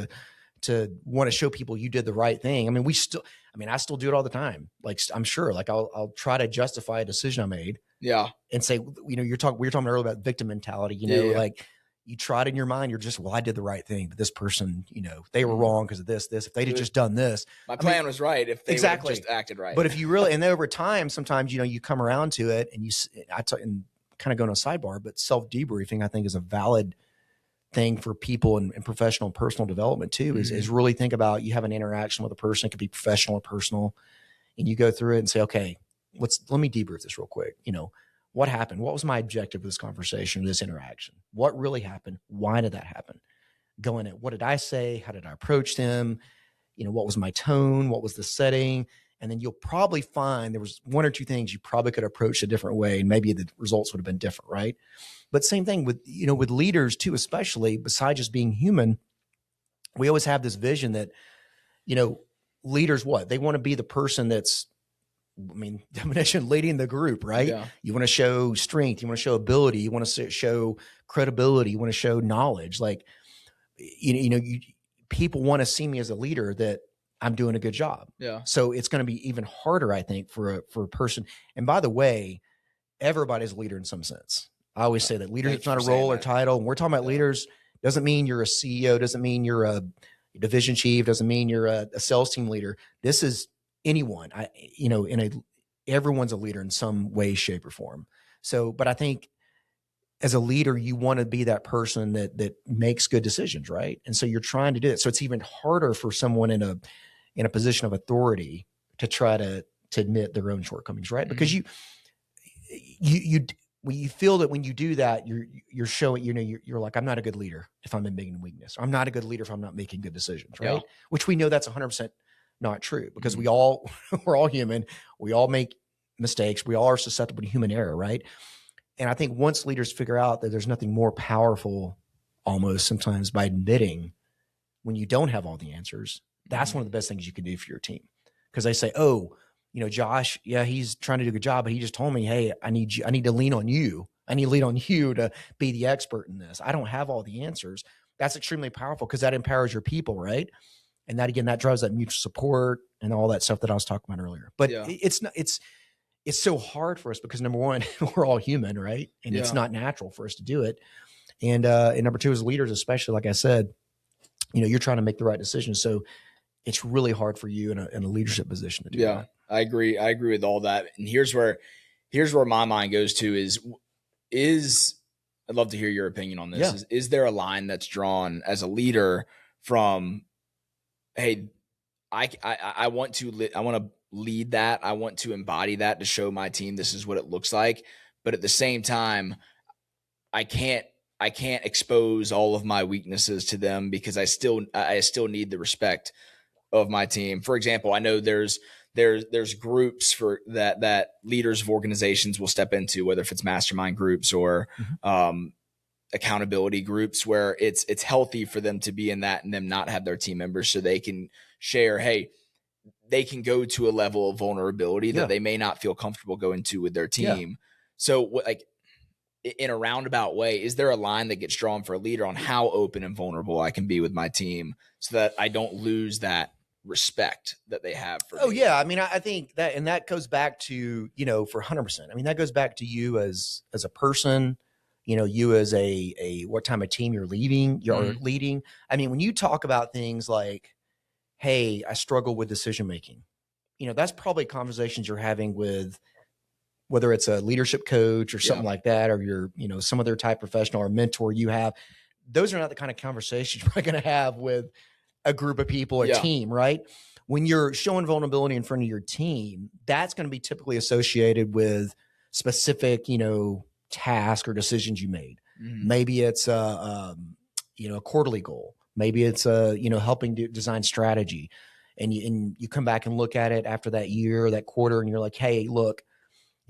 to want to show people you did the right thing. I mean, I still do it all the time. Like, I'm sure, like I'll try to justify a decision I made. Yeah. And say, we were talking earlier about victim mentality, like you tried in your mind, you're just, well, I did the right thing, but this person, they were wrong because of this, if they'd just done this. My plan was right if they just acted right. But if you really, and then over time, sometimes, you come around to it and and kind of going on a sidebar, but self-debriefing, I think, is a valid thing for people in professional and personal development too, is really think about, you have an interaction with a person, it could be professional or personal, and you go through it and say, okay, let me debrief this real quick. What happened? What was my objective of this conversation, this interaction? What really happened? Why did that happen? Go in it. What did I say? How did I approach them? What was my tone? What was the setting? And then you'll probably find there was one or two things you probably could approach a different way, and maybe the results would have been different, right? But same thing with, with leaders too, especially, besides just being human, we always have this vision that, leaders, they want to be the person that's, definition, leading the group, right? Yeah. You want to show strength, you want to show ability, you want to show credibility, you want to show knowledge. Like, people want to see me as a leader that I'm doing a good job. Yeah. So it's going to be even harder, I think, for a person. And by the way, everybody's a leader in some sense. I always say that leadership's not a role or title. When we're talking about leaders, doesn't mean you're a CEO, doesn't mean you're a division chief, doesn't mean you're a sales team leader. This is anyone, in everyone's a leader in some way, shape, or form. So, but I think as a leader, you want to be that person that makes good decisions, right? And so you're trying to do it. So it's even harder for someone in a position of authority to try to admit their own shortcomings, right? Because you feel that when you do that, you're showing, you're like, I'm not a good leader if I'm admitting a weakness. I'm not a good leader if I'm not making good decisions, right? Yeah. Which we know that's 100% not true, because we're all human. We all make mistakes. We all are susceptible to human error, right? And I think once leaders figure out that there's nothing more powerful, almost sometimes, by admitting when you don't have all the answers, that's one of the best things you can do for your team. Because they say, oh, Josh, yeah, he's trying to do a good job, but he just told me, hey, I need to lean on you. I need to lean on you to be the expert in this. I don't have all the answers. That's extremely powerful, because that empowers your people, right? And that, again, that drives that mutual support and all that stuff that I was talking about earlier. But it's so hard for us because, number one, we're all human, right? And it's not natural for us to do it. And number two, as leaders, especially, like I said, you're trying to make the right decisions. So it's really hard for you in a leadership position to do that. I agree. I agree with all that. And here's where my mind goes to is I'd love to hear your opinion on this. Is there a line that's drawn as a leader from, hey, I want to lead that. I want to embody that to show my team this is what it looks like. But at the same time, I can't expose all of my weaknesses to them, because I still need the respect of my team. For example, I know there's groups for that leaders of organizations will step into, whether if it's mastermind groups or accountability groups, where it's healthy for them to be in that and them not have their team members, so they can share, hey, they can go to a level of vulnerability that they may not feel comfortable going to with their team. So like, in a roundabout way, is there a line that gets drawn for a leader on how open and vulnerable I can be with my team so that I don't lose that respect that they have for me? Yeah. I mean, I think that, and that goes back to, for 100%. I mean, that goes back to you as a person, you as a what time of team you're leading. I mean, when you talk about things like, hey, I struggle with decision making, that's probably conversations you're having with, whether it's a leadership coach or something like that, or you're, some other type professional or mentor you have. Those are not the kind of conversations we're going to have with a group of people, a team, right? When you're showing vulnerability in front of your team, that's going to be typically associated with specific, task or decisions you made. Maybe it's a quarterly goal. Maybe it's helping design strategy, and you come back and look at it after that year, that quarter, and you're like, hey, look,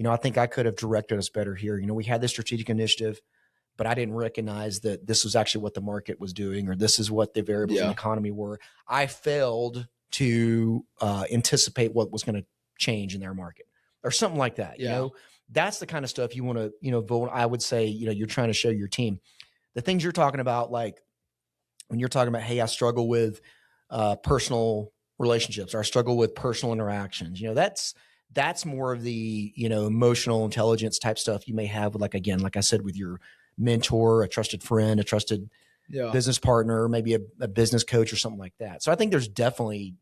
I think I could have directed us better here. We had this strategic initiative, but I didn't recognize that this was actually what the market was doing, or this is what the variables in the economy were. I failed to anticipate what was going to change in their market, or something like that. That's the kind of stuff you want to, I would say, you're trying to show your team. The things you're talking about, like when you're talking about, hey, I struggle with personal relationships, or I struggle with personal interactions, that's more of the, emotional intelligence type stuff you may have with, like I said, with your mentor, a trusted friend, a trusted business partner, maybe a business coach or something like that. So I think there's definitely,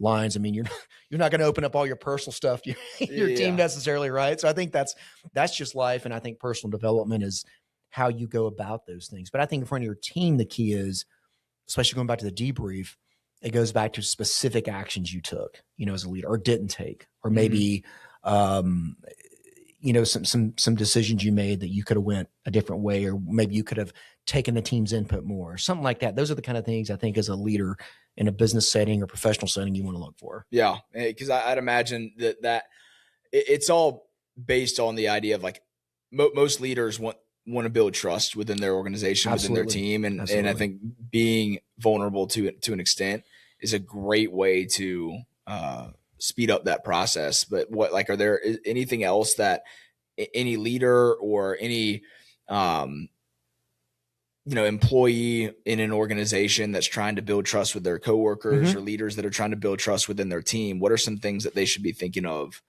lines. I mean, you're not going to open up all your personal stuff to your team necessarily, right? So I think that's just life. And I think personal development is how you go about those things. But I think in front of your team, the key is, especially going back to the debrief, it goes back to specific actions you took, as a leader, or didn't take, or maybe, some decisions you made that you could have went a different way, or maybe you could have taken the team's input more, something like that. Those are the kind of things I think as a leader in a business setting or professional setting you want to look for. Yeah. Because I'd imagine that it's all based on the idea of like most leaders want to build trust within their organization, within their team. And I think being vulnerable to an extent is a great way to speed up that process. But are there anything else that any leader or any, employee in an organization that's trying to build trust with their coworkers, or leaders that are trying to build trust within their team, what are some things that they should be thinking of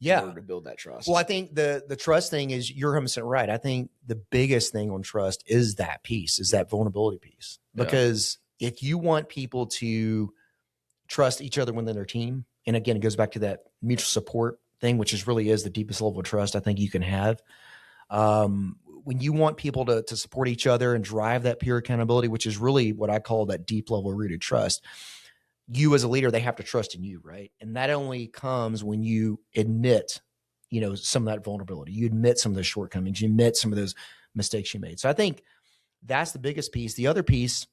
in order to build that trust? Well, I think the trust thing is, you're 100% right. I think the biggest thing on trust is that piece, is that vulnerability piece. Because if you want people to trust each other within their team, and again, it goes back to that mutual support thing, which really is the deepest level of trust I think you can have. When you want people to support each other and drive that peer accountability, which is really what I call that deep level rooted trust, you as a leader, they have to trust in you, right? And that only comes when you admit, some of that vulnerability. You admit some of those shortcomings. You admit some of those mistakes you made. So I think that's the biggest piece. The other piece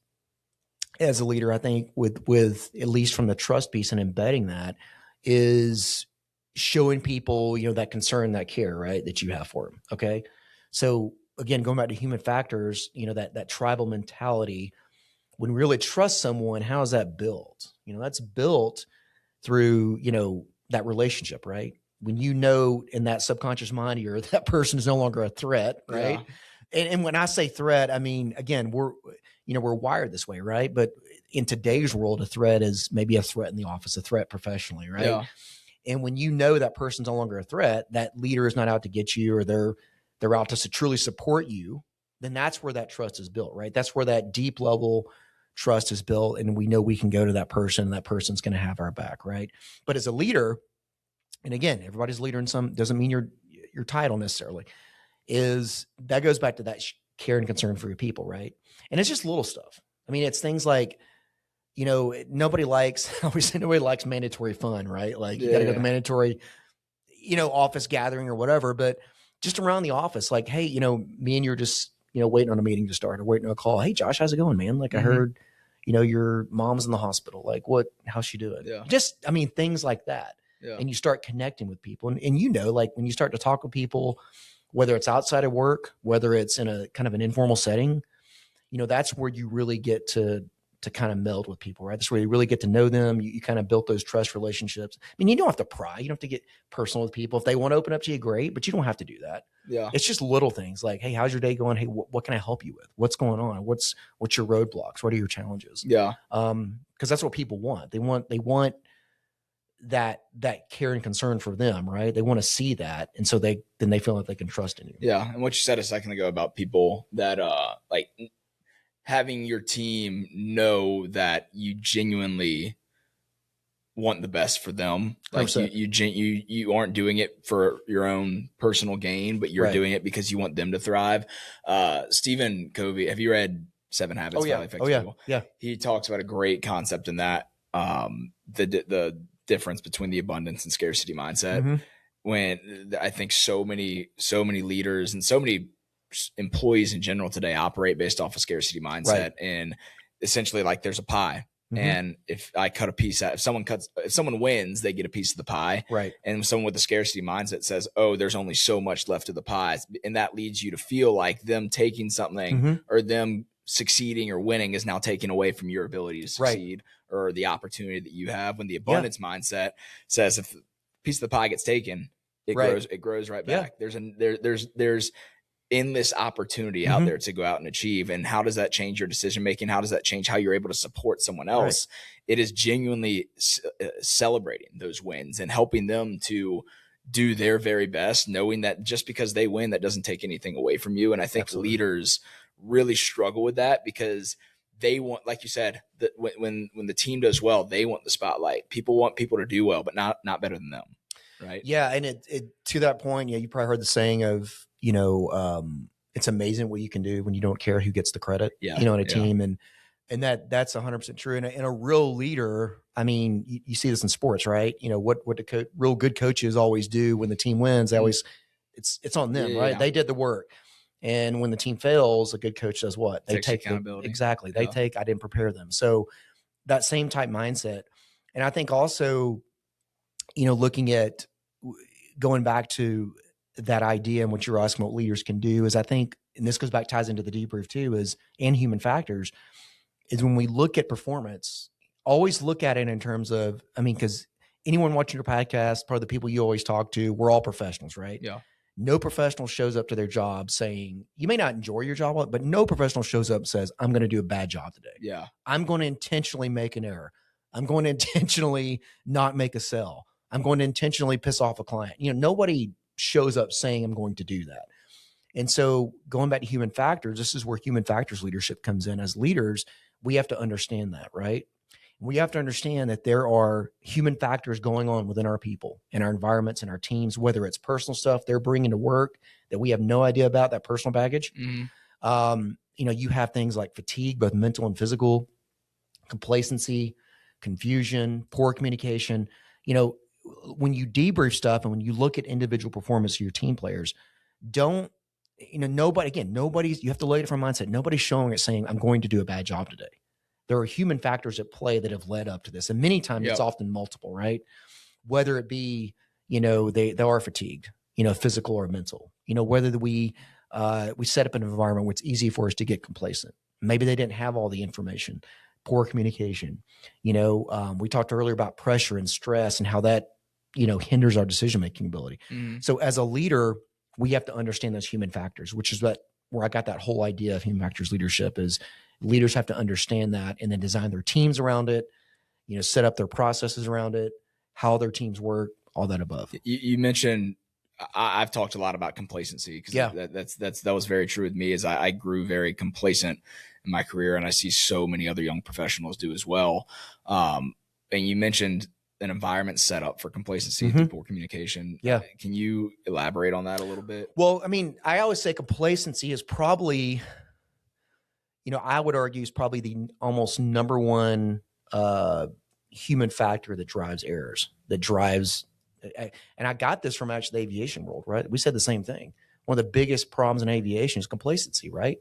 as a leader, I think with at least from the trust piece and embedding that, is showing people, that concern, that care, right, that you have for them. Okay. So again, going back to human factors, that tribal mentality, when we really trust someone, how is that built? That's built through, that relationship, right? When in that subconscious mind, that person is no longer a threat, right? Yeah. And when I say threat, I mean, again, we're wired this way, right? But in today's world, a threat is maybe a threat in the office, a threat professionally, right? Yeah. And when that person's no longer a threat, that leader is not out to get you, or they're out to truly support you, then that's where that trust is built, right? That's where that deep level trust is built. And we know we can go to that person and that person's going to have our back, right? But as a leader, and again, everybody's a leader in some, doesn't mean your title necessarily, is that goes back to that care and concern for your people, right? And it's just little stuff. I mean, it's things like, nobody likes mandatory fun, right? Like you got to go to the mandatory, office gathering or whatever, but just around the office, like, hey, me and you're just, waiting on a meeting to start or waiting on a call. Hey, Josh, how's it going, man? Like I heard, your mom's in the hospital. Like how's she doing? Yeah. Just, things like that. Yeah. And you start connecting with people and like when you start to talk with people, whether it's outside of work, whether it's in a kind of an informal setting, that's where you really get to kind of meld with people, right? That's where you really get to know them. You kind of built those trust relationships. I mean, you don't have to pry. You don't have to get personal with people. If they want to open up to you, great, but you don't have to do that. Yeah. It's just little things like, hey, how's your day going? Hey, what can I help you with? What's going on? What's your roadblocks? What are your challenges? Yeah. Because that's what people want. They want that care and concern for them, right? They want to see that. And so then they feel like they can trust in you. Yeah. And what you said a second ago about people that like having your team know that you genuinely want the best for them. Like you aren't doing it for your own personal gain, but you're doing it because you want them to thrive. Stephen Covey, have you read 7 Habits of Highly Effective People? Yeah. He talks about a great concept in that, the difference between the abundance and scarcity mindset. Mm-hmm. When I think so many leaders and so many employees in general today operate based off a scarcity mindset, and essentially like there's a pie. Mm-hmm. And if I cut a piece out, if someone wins, they get a piece of the pie. Right. And someone with a scarcity mindset says, oh, there's only so much left of the pie. And that leads you to feel like them taking something or them succeeding or winning is now taken away from your ability to succeed or the opportunity that you have. When the abundance mindset says if a piece of the pie gets taken, it grows right back. There's endless opportunity out there to go out and achieve. And how does that change your decision making? How does that change how you're able to support someone else? It is genuinely celebrating those wins and helping them to do their very best, knowing that just because they win, that doesn't take anything away from you. And I think leaders really struggle with that because they want, like you said, that when the team does well, they want the spotlight. People want people to do well, but not better than them. Right. Yeah. And it to that point, you probably heard the saying of, it's amazing what you can do when you don't care who gets the credit, in a team. And that's 100% true. And a real leader, I mean, you see this in sports, right? What the real good coaches always do when the team wins, they always, it's on them, right? They did the work. And when the team fails, a good coach does what? They take accountability. Exactly. They I didn't prepare them. So that same type mindset. And I think also, looking at going back to that idea and what you're asking what leaders can do is I think, and this ties into the debrief too, and human factors, is when we look at performance, always look at it in terms of, because anyone watching your podcast, probably the people you always talk to, we're all professionals, right? Yeah. No professional shows up to their job saying, you may not enjoy your job, but no professional shows up and says, I'm going to do a bad job today. Yeah. I'm going to intentionally make an error. I'm going to intentionally not make a sell. I'm going to intentionally piss off a client. Nobody shows up saying I'm going to do that. And so going back to human factors, this is where human factors leadership comes in. As leaders, we have to understand that, right? We have to understand that there are human factors going on within our people and our environments and our teams, whether it's personal stuff they're bringing to work that we have no idea about, that personal baggage. You have things like fatigue, both mental and physical, complacency, confusion, poor communication. When you debrief stuff and when you look at individual performance of your team players, nobody's, you have to look at it from a mindset. Nobody's showing it saying, I'm going to do a bad job today. There are human factors at play that have led up to this. And many times it's often multiple, right? Whether it be, they are fatigued, physical or mental, whether we set up an environment where it's easy for us to get complacent. Maybe they didn't have all the information, poor communication. We talked earlier about pressure and stress and how that, hinders our decision-making ability. So as a leader, we have to understand those human factors, which is where I got that whole idea of human factors leadership is leaders have to understand that and then design their teams around it, set up their processes around it, how their teams work, all that above. You mentioned, I've talked a lot about complacency because that was very true with me as I grew very complacent in my career. And I see so many other young professionals do as well. And you mentioned an environment set up for complacency through poor communication. Yeah. Can you elaborate on that a little bit? Well, I always say complacency is probably, I would argue is probably the almost number one human factor that drives errors, and I got this from actually the aviation world, right? We said the same thing. One of the biggest problems in aviation is complacency, right?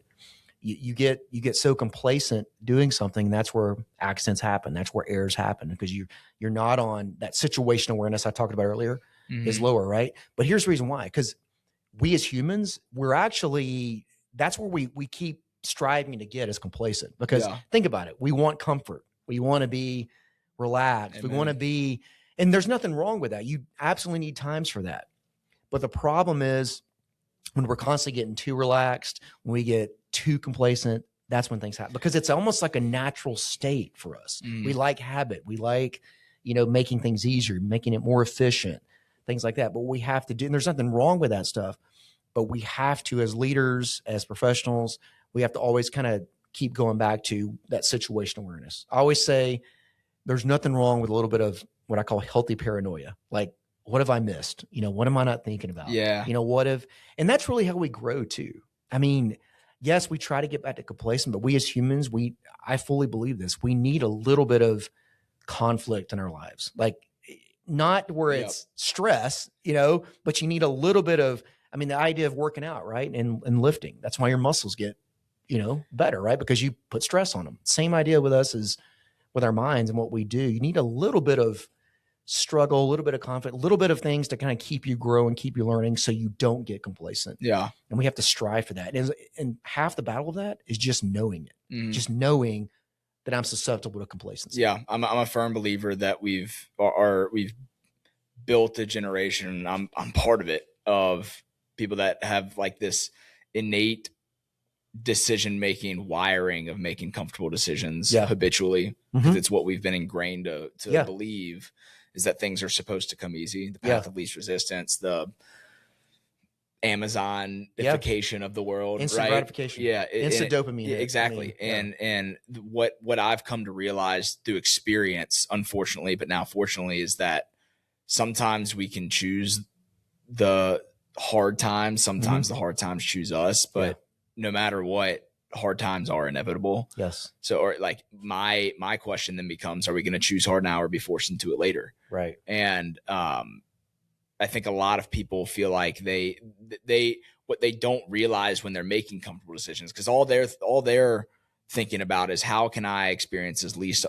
You get so complacent doing something, and that's where accidents happen. That's where errors happen because you're not on that situation awareness I talked about earlier is lower, right? But here's the reason why, because we as humans, that's where we keep striving to get is complacent because think about it. We want comfort. We want to be relaxed. Amen. We want to be, and there's nothing wrong with that. You absolutely need times for that. But the problem is when we're constantly getting too relaxed, when we get too complacent, that's when things happen because it's almost like a natural state for us. We like habit. We like, making things easier, making it more efficient, things like that. But we have to do, and there's nothing wrong with that stuff, but we have to, as leaders, as professionals, we have to always kind of keep going back to that situation awareness. I always say there's nothing wrong with a little bit of what I call healthy paranoia. Like, what have I missed? What am I not thinking about? Yeah. And that's really how we grow too. Yes, we try to get back to complacent, but we as humans, I fully believe this. We need a little bit of conflict in our lives. Like not where it's stress, but you need a little bit of, the idea of working out, right? And lifting. That's why your muscles get, better, right? Because you put stress on them. Same idea with us as with our minds and what we do. You need a little bit of struggle, a little bit of conflict, a little bit of things to kind of keep you growing, keep you learning so you don't get complacent. Yeah. And we have to strive for that. And half the battle of that is just knowing it, just knowing that I'm susceptible to complacency. Yeah. I'm a firm believer that we've built a generation, and I'm part of it, of people that have like this innate decision-making wiring of making comfortable decisions habitually, because it's what we've been ingrained to believe is that things are supposed to come easy. The path of least resistance, the Amazonification of the world, instant gratification. Yeah. Instant dopamine. Yeah, exactly. And what I've come to realize through experience, unfortunately, but now fortunately, is that sometimes we can choose the hard times. Sometimes the hard times choose us, but no matter what, hard times are inevitable. Yes. So, or like my question then becomes, are we going to choose hard now or be forced into it later? Right. And I think a lot of people feel like what they don't realize when they're making comfortable decisions, because all they're thinking about is how can I experience as least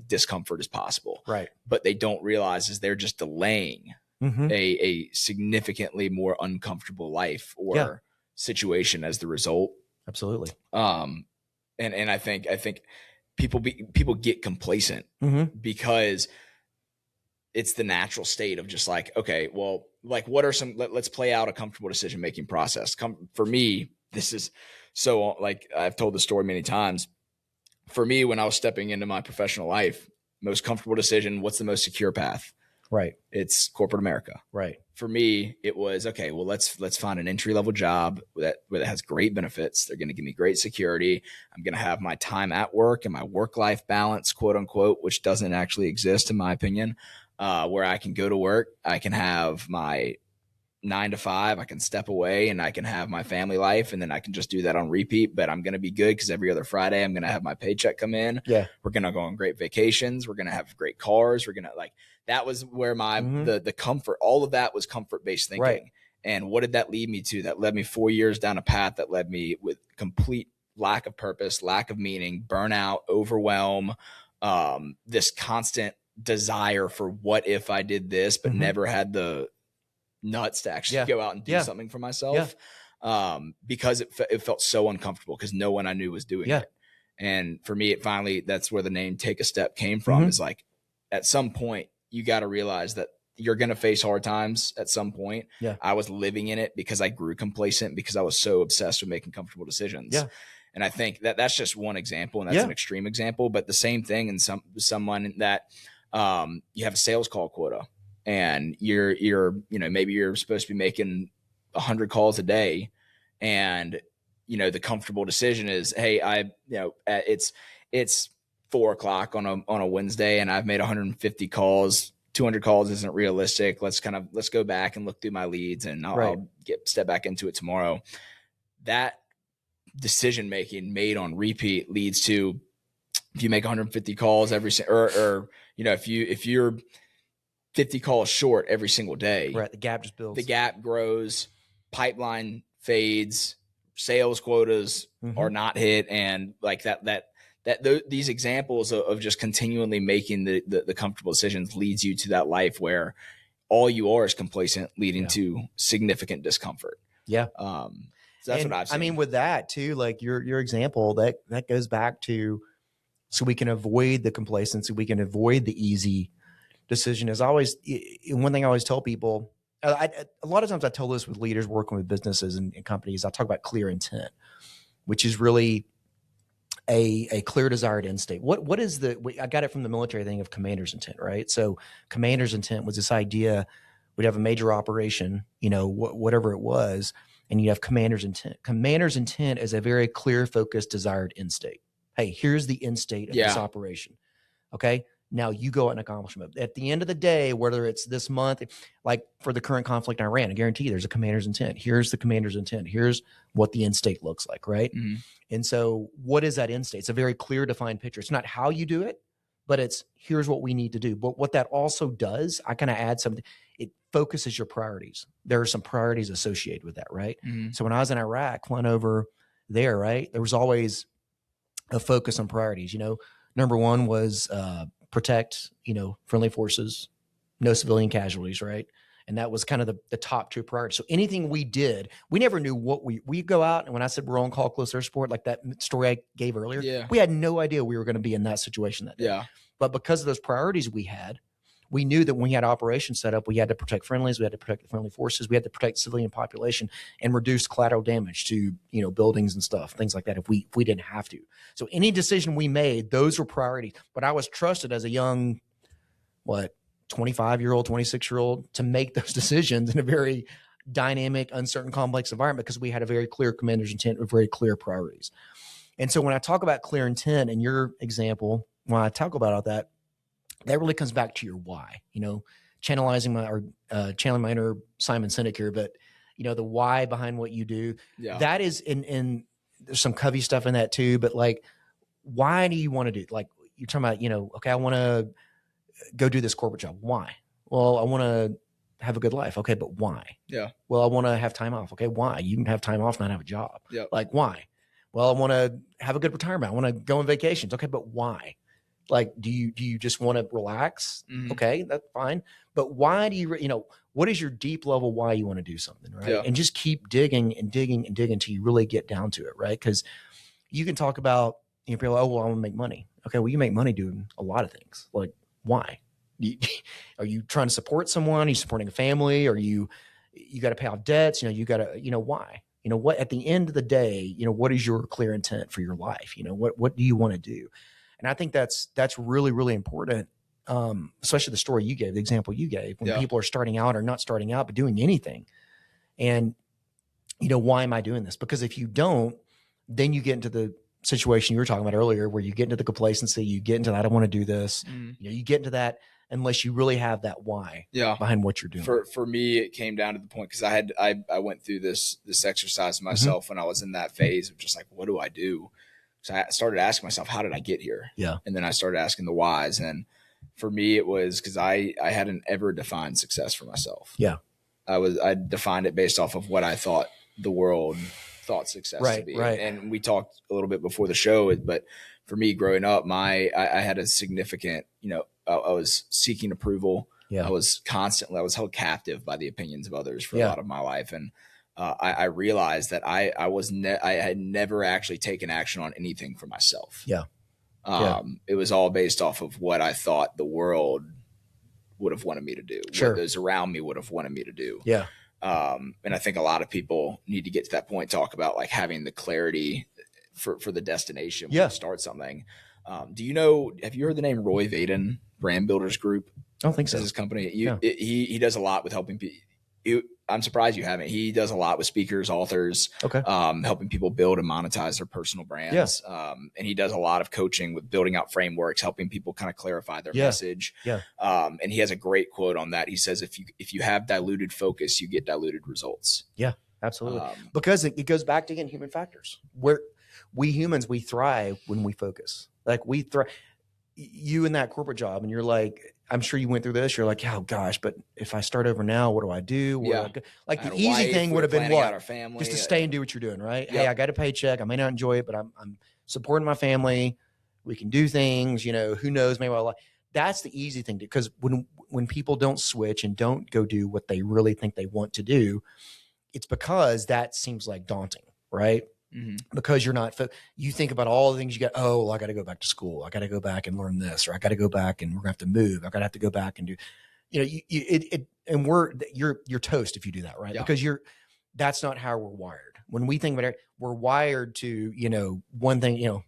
discomfort as possible. Right. But they don't realize is they're just delaying a significantly more uncomfortable life or situation as the result. Absolutely. And I think people get complacent because it's the natural state of just like, okay, well, like what are let's play out a comfortable decision-making process. For me, this is so, like I've told the story many times. For me, when I was stepping into my professional life, most comfortable decision, what's the most secure path? Right. It's corporate America. Right. For me, it was, okay, well, let's find an entry-level job that has great benefits. They're going to give me great security. I'm going to have my time at work and my work-life balance, quote unquote, which doesn't actually exist in my opinion, where I can go to work. I can have my 9 to 5, I can step away and I can have my family life, and then I can just do that on repeat. But I'm going to be good because every other Friday I'm going to have my paycheck come in. Yeah. We're going to go on great vacations. We're going to have great cars. We're going to that was where my, the comfort, all of that was comfort-based thinking. Right. And what did that lead me to? That led me 4 years down a path that led me with complete lack of purpose, lack of meaning, burnout, overwhelm, this constant desire for what if I did this, but never had the nuts to actually go out and do something for myself, because it felt so uncomfortable because no one I knew was doing it. And for me, that's where the name Take a Step came from. Is like, at some point you got to realize that you're going to face hard times at some point. I was living in it because I grew complacent because I was so obsessed with making comfortable decisions. And I think that's just one example, and that's an extreme example, but the same thing in someone that, you have a sales call quota. And you're maybe you're supposed to be making 100 calls a day, and the comfortable decision is, hey, it's 4:00 on a Wednesday and I've made 150 calls. 200 calls isn't realistic. Let's go back and look through my leads, and I'll step back into it tomorrow. That decision making made on repeat leads to, if you make 150 calls if you're 50 calls short every single day, right, the gap just builds. The gap grows, pipeline fades, sales quotas are not hit, and like these examples of just continually making the comfortable decisions leads you to that life where all you are is complacent, leading to significant discomfort. So that's what I've seen. I mean, with that too, like your example, that goes back to, so we can avoid the complacency, we can avoid the easy decision. Is always one thing I always tell people. A lot of times I tell this with leaders working with businesses and companies. I talk about clear intent, which is really a clear desired end state. What is I got it from the military thing of commander's intent, right? So commander's intent was this idea: we'd have a major operation, whatever it was, and you have commander's intent. Commander's intent is a very clear, focused, desired end state. Hey, here's the end state of this operation. Okay. Now you go out and accomplish it. At the end of the day, whether it's this month, like for the current conflict in Iran, I guarantee you there's a commander's intent. Here's the commander's intent. Here's what the end state looks like, right? And so what is that end state? It's a very clear, defined picture. It's not how you do it, but it's here's what we need to do. But what that also does, I kind of add something. It focuses your priorities. There are some priorities associated with that, right? So when I was in Iraq, went over there, right, there was always a focus on priorities. Number one was protect, friendly forces, no civilian casualties, right? And that was kind of the top two priorities. So anything we did, we never knew what we go out. And when I said we're on call, close air support, like that story I gave earlier, we had no idea we were going to be in that situation that day. But because of those priorities we had, we knew that when we had operations set up, we had to protect friendlies, we had to protect the friendly forces, we had to protect the civilian population and reduce collateral damage to, buildings and stuff, things like that, if we didn't have to. So any decision we made, those were priorities. But I was trusted as a young, 25-year-old, 26-year-old to make those decisions in a very dynamic, uncertain, complex environment because we had a very clear commander's intent with very clear priorities. And so when I talk about clear intent in your example, when I talk about that really comes back to your why, channeling my inner Simon Sinek here, but the why behind what you do, that is in there's some Covey stuff in that too, but like, why do you want to do, like you're talking about, okay, I want to go do this corporate job. Why? Well, I want to have a good life. Okay. But why? Well, I want to have time off. Okay. Why? You can have time off, not have a job. Like why? Well, I want to have a good retirement. I want to go on vacations. Okay. But why? Like, do you just want to relax? Okay, that's fine. But why do you, what is your deep level why you want to do something, right? And just keep digging and digging and digging until you really get down to it, right? Because you can talk about, people are like, oh, well, I want to make money. Okay, well, you make money doing a lot of things. Like, why? Are you trying to support someone? Are you supporting a family? Are you got to pay off debts? You got to, why? What, at the end of the day, what is your clear intent for your life? What do you want to do? And I think that's really, really important especially the story you gave, the example you gave, when Yeah. people are starting out or not starting out, but doing anything. And, why am I doing this? Because if you don't, then you get into the situation you were talking about earlier, where you get into the complacency, you get into that, I don't want to do this. You get into that unless you really have that why behind what you're doing. For me, it came down to the point, because I went through this exercise myself when I was in that phase of just like, what do I do? So I started asking myself, how did I get here? Yeah. And then I started asking the whys. And for me, it was because I hadn't ever defined success for myself. Yeah. I defined it based off of what I thought the world thought success to be. Right. And we talked a little bit before the show, but for me growing up, I had a significant, I was seeking approval. Yeah. I was held captive by the opinions of others for a lot of my life. And I realized that I had never actually taken action on anything for myself. Yeah. It was all based off of what I thought the world would have wanted me to do. Sure. What those around me would have wanted me to do. Yeah. And I think a lot of people need to get to that point, talk about like having the clarity for the destination when you start something. Have you heard the name Roy Vaden, Brand Builders Group? I don't think so. His company. He does a lot with helping people. I'm surprised you haven't. He does a lot with speakers, authors, helping people build and monetize their personal brands. And he does a lot of coaching with building out frameworks, helping people kind of clarify their message. Yeah. And he has a great quote on that. He says, if you have diluted focus, you get diluted results. Yeah, absolutely. Because it goes back to, again, human factors. Where we humans, we thrive when we focus. Like we thrive. You in that corporate job, and you're like, I'm sure you went through this. You're like, oh gosh, but if I start over now, what do I do? Like the easy thing would have been what? Just to stay and do what you're doing, right? Hey, I got a paycheck. I may not enjoy it, but I'm supporting my family. We can do things. Who knows? Maybe I'll like. That's the easy thing to, because when people don't switch and don't go do what they really think they want to do, it's because that seems like daunting, right? Mm-hmm. Because you're not, you think about all the things you got. Oh, well, I got to go back to school. I got to go back and learn this, or I got to go back and we're gonna have to move. I got to have to go back and do, and you're toast if you do that, right? Because that's not how we're wired. When we think about it, we're wired to, one thing,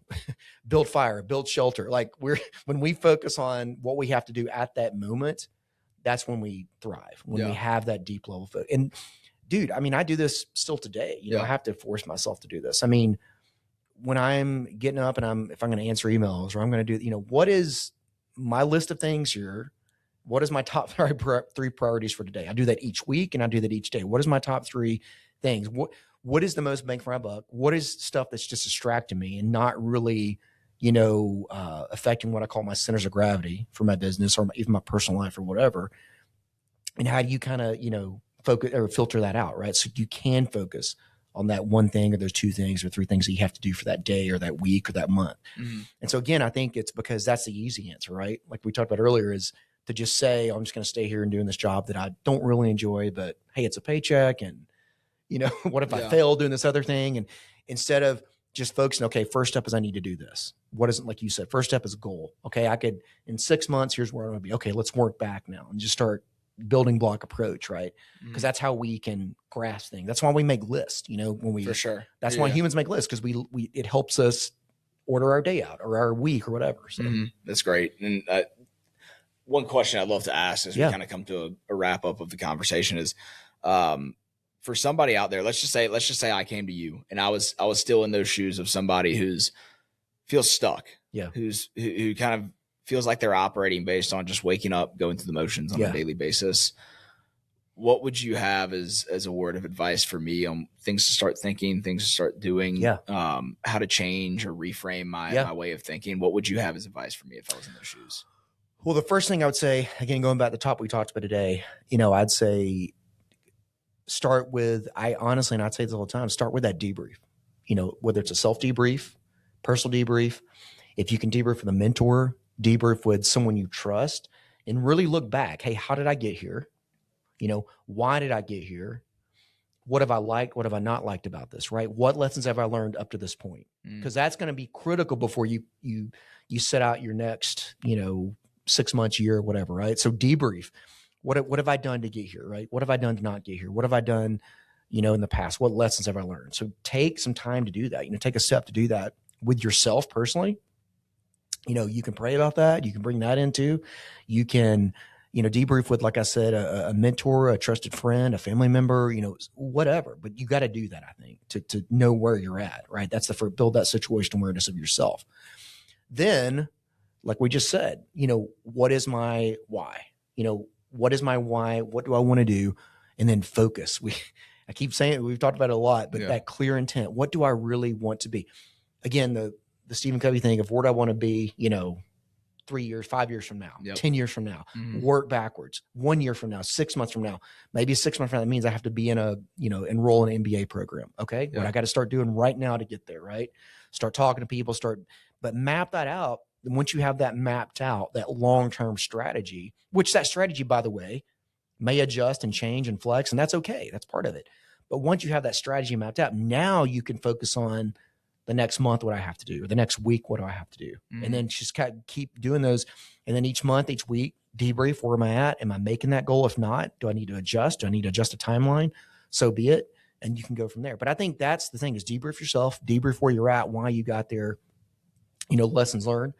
build fire, build shelter. Like when we focus on what we have to do at that moment, that's when we thrive, when we have that deep level focus. And dude, I mean, I do this still today. I have to force myself to do this. I mean, when I'm getting up and if I'm going to answer emails, or I'm going to do, what is my list of things here? What is my top three priorities for today? I do that each week and I do that each day. What is my top three things? What is the most bang for my buck? What is stuff that's just distracting me and not really, affecting what I call my centers of gravity for my business or even my personal life or whatever? And how do you kind of, focus or filter that out, right? So you can focus on that one thing or those two things or three things that you have to do for that day or that week or that month. Mm-hmm. And so again, I think it's because that's the easy answer, right? Like we talked about earlier, is to just say, I'm just going to stay here and doing this job that I don't really enjoy, but hey, it's a paycheck. And what if I fail doing this other thing? And instead of just focusing, okay, first step is I need to do this. What isn't, like you said, first step is a goal. Okay. I could, in 6 months, here's where I'm going to be. Okay. Let's work back now and just start building block approach, right? Because that's how we can grasp things. That's why we make lists, when we, for sure. That's why humans make lists, because we it helps us order our day out or our week or whatever. So that's great. And one question I'd love to ask as we kind of come to a wrap up of the conversation is, for somebody out there, let's just say I came to you and I was still in those shoes of somebody who's feels stuck, who kind of feels like they're operating based on just waking up, going through the motions on a daily basis. What would you have as a word of advice for me on things to start thinking, things to start doing, how to change or reframe my way of thinking? What would you have as advice for me if I was in those shoes? Well, the first thing I would say, again, going back to the top we talked about today, I'd say start with, and I'd say this all the time, start with that debrief, whether it's a self debrief, personal debrief. If you can debrief with a mentor, debrief with someone you trust, and really look back. Hey, how did I get here? Why did I get here? What have I liked? What have I not liked about this, right? What lessons have I learned up to this point? Because that's going to be critical before you set out your next, 6 months, year, whatever, right? So debrief. What have I done to get here, right? What have I done to not get here? What have I done, in the past? What lessons have I learned? So take some time to do that. Take a step to do that with yourself personally. You can pray about that. You can bring that into, you can, debrief with, like I said, a mentor, a trusted friend, a family member, whatever. But you got to do that, I think, to know where you're at, right? That's build that situation awareness of yourself. Then, like we just said, what is my why? What is my why? What do I want to do? And then focus. I keep saying it, we've talked about it a lot, but that clear intent. What do I really want to be? Again, the Stephen Covey thing of where do I want to be, 3 years, 5 years from now, 10 years from now, work backwards, 1 year from now, 6 months from now, maybe 6 months from now. That means I have to be in enroll in an MBA program. Okay. What I got to start doing right now to get there, right? Start talking to people, but map that out. And once you have that mapped out, that long-term strategy, which that strategy, by the way, may adjust and change and flex, and that's okay. That's part of it. But once you have that strategy mapped out, now you can focus on the next month, what I have to do, or the next week, what do I have to do? And then just kind of keep doing those. And then each month, each week, debrief, where am I at? Am I making that goal? If not, do I need to adjust? Do I need to adjust a timeline? So be it. And you can go from there. But I think that's the thing, is debrief yourself, debrief where you're at, why you got there, lessons learned.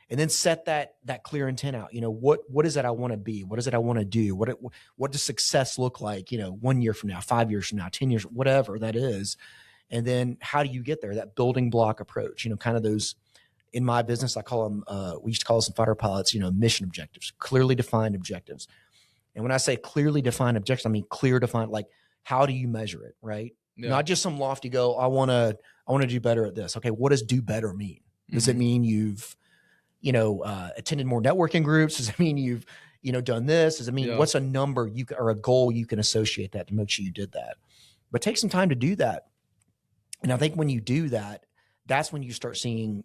And then set that clear intent out. What is it I want to be? What is it I want to do? What does success look like, 1 year from now, 5 years from now, 10 years, whatever that is. And then how do you get there? That building block approach, kind of those, in my business, I call them, we used to call them fighter pilots, mission objectives, clearly defined objectives. And when I say clearly defined objectives, I mean clear defined, like how do you measure it, right? Yeah. Not just some lofty goal. I want to do better at this. Okay. What does do better mean? Does it mean you've, attended more networking groups? Does it mean you've, done this? Does it mean what's a number or a goal you can associate that to make sure you did that? But take some time to do that. And I think when you do that, that's when you start seeing,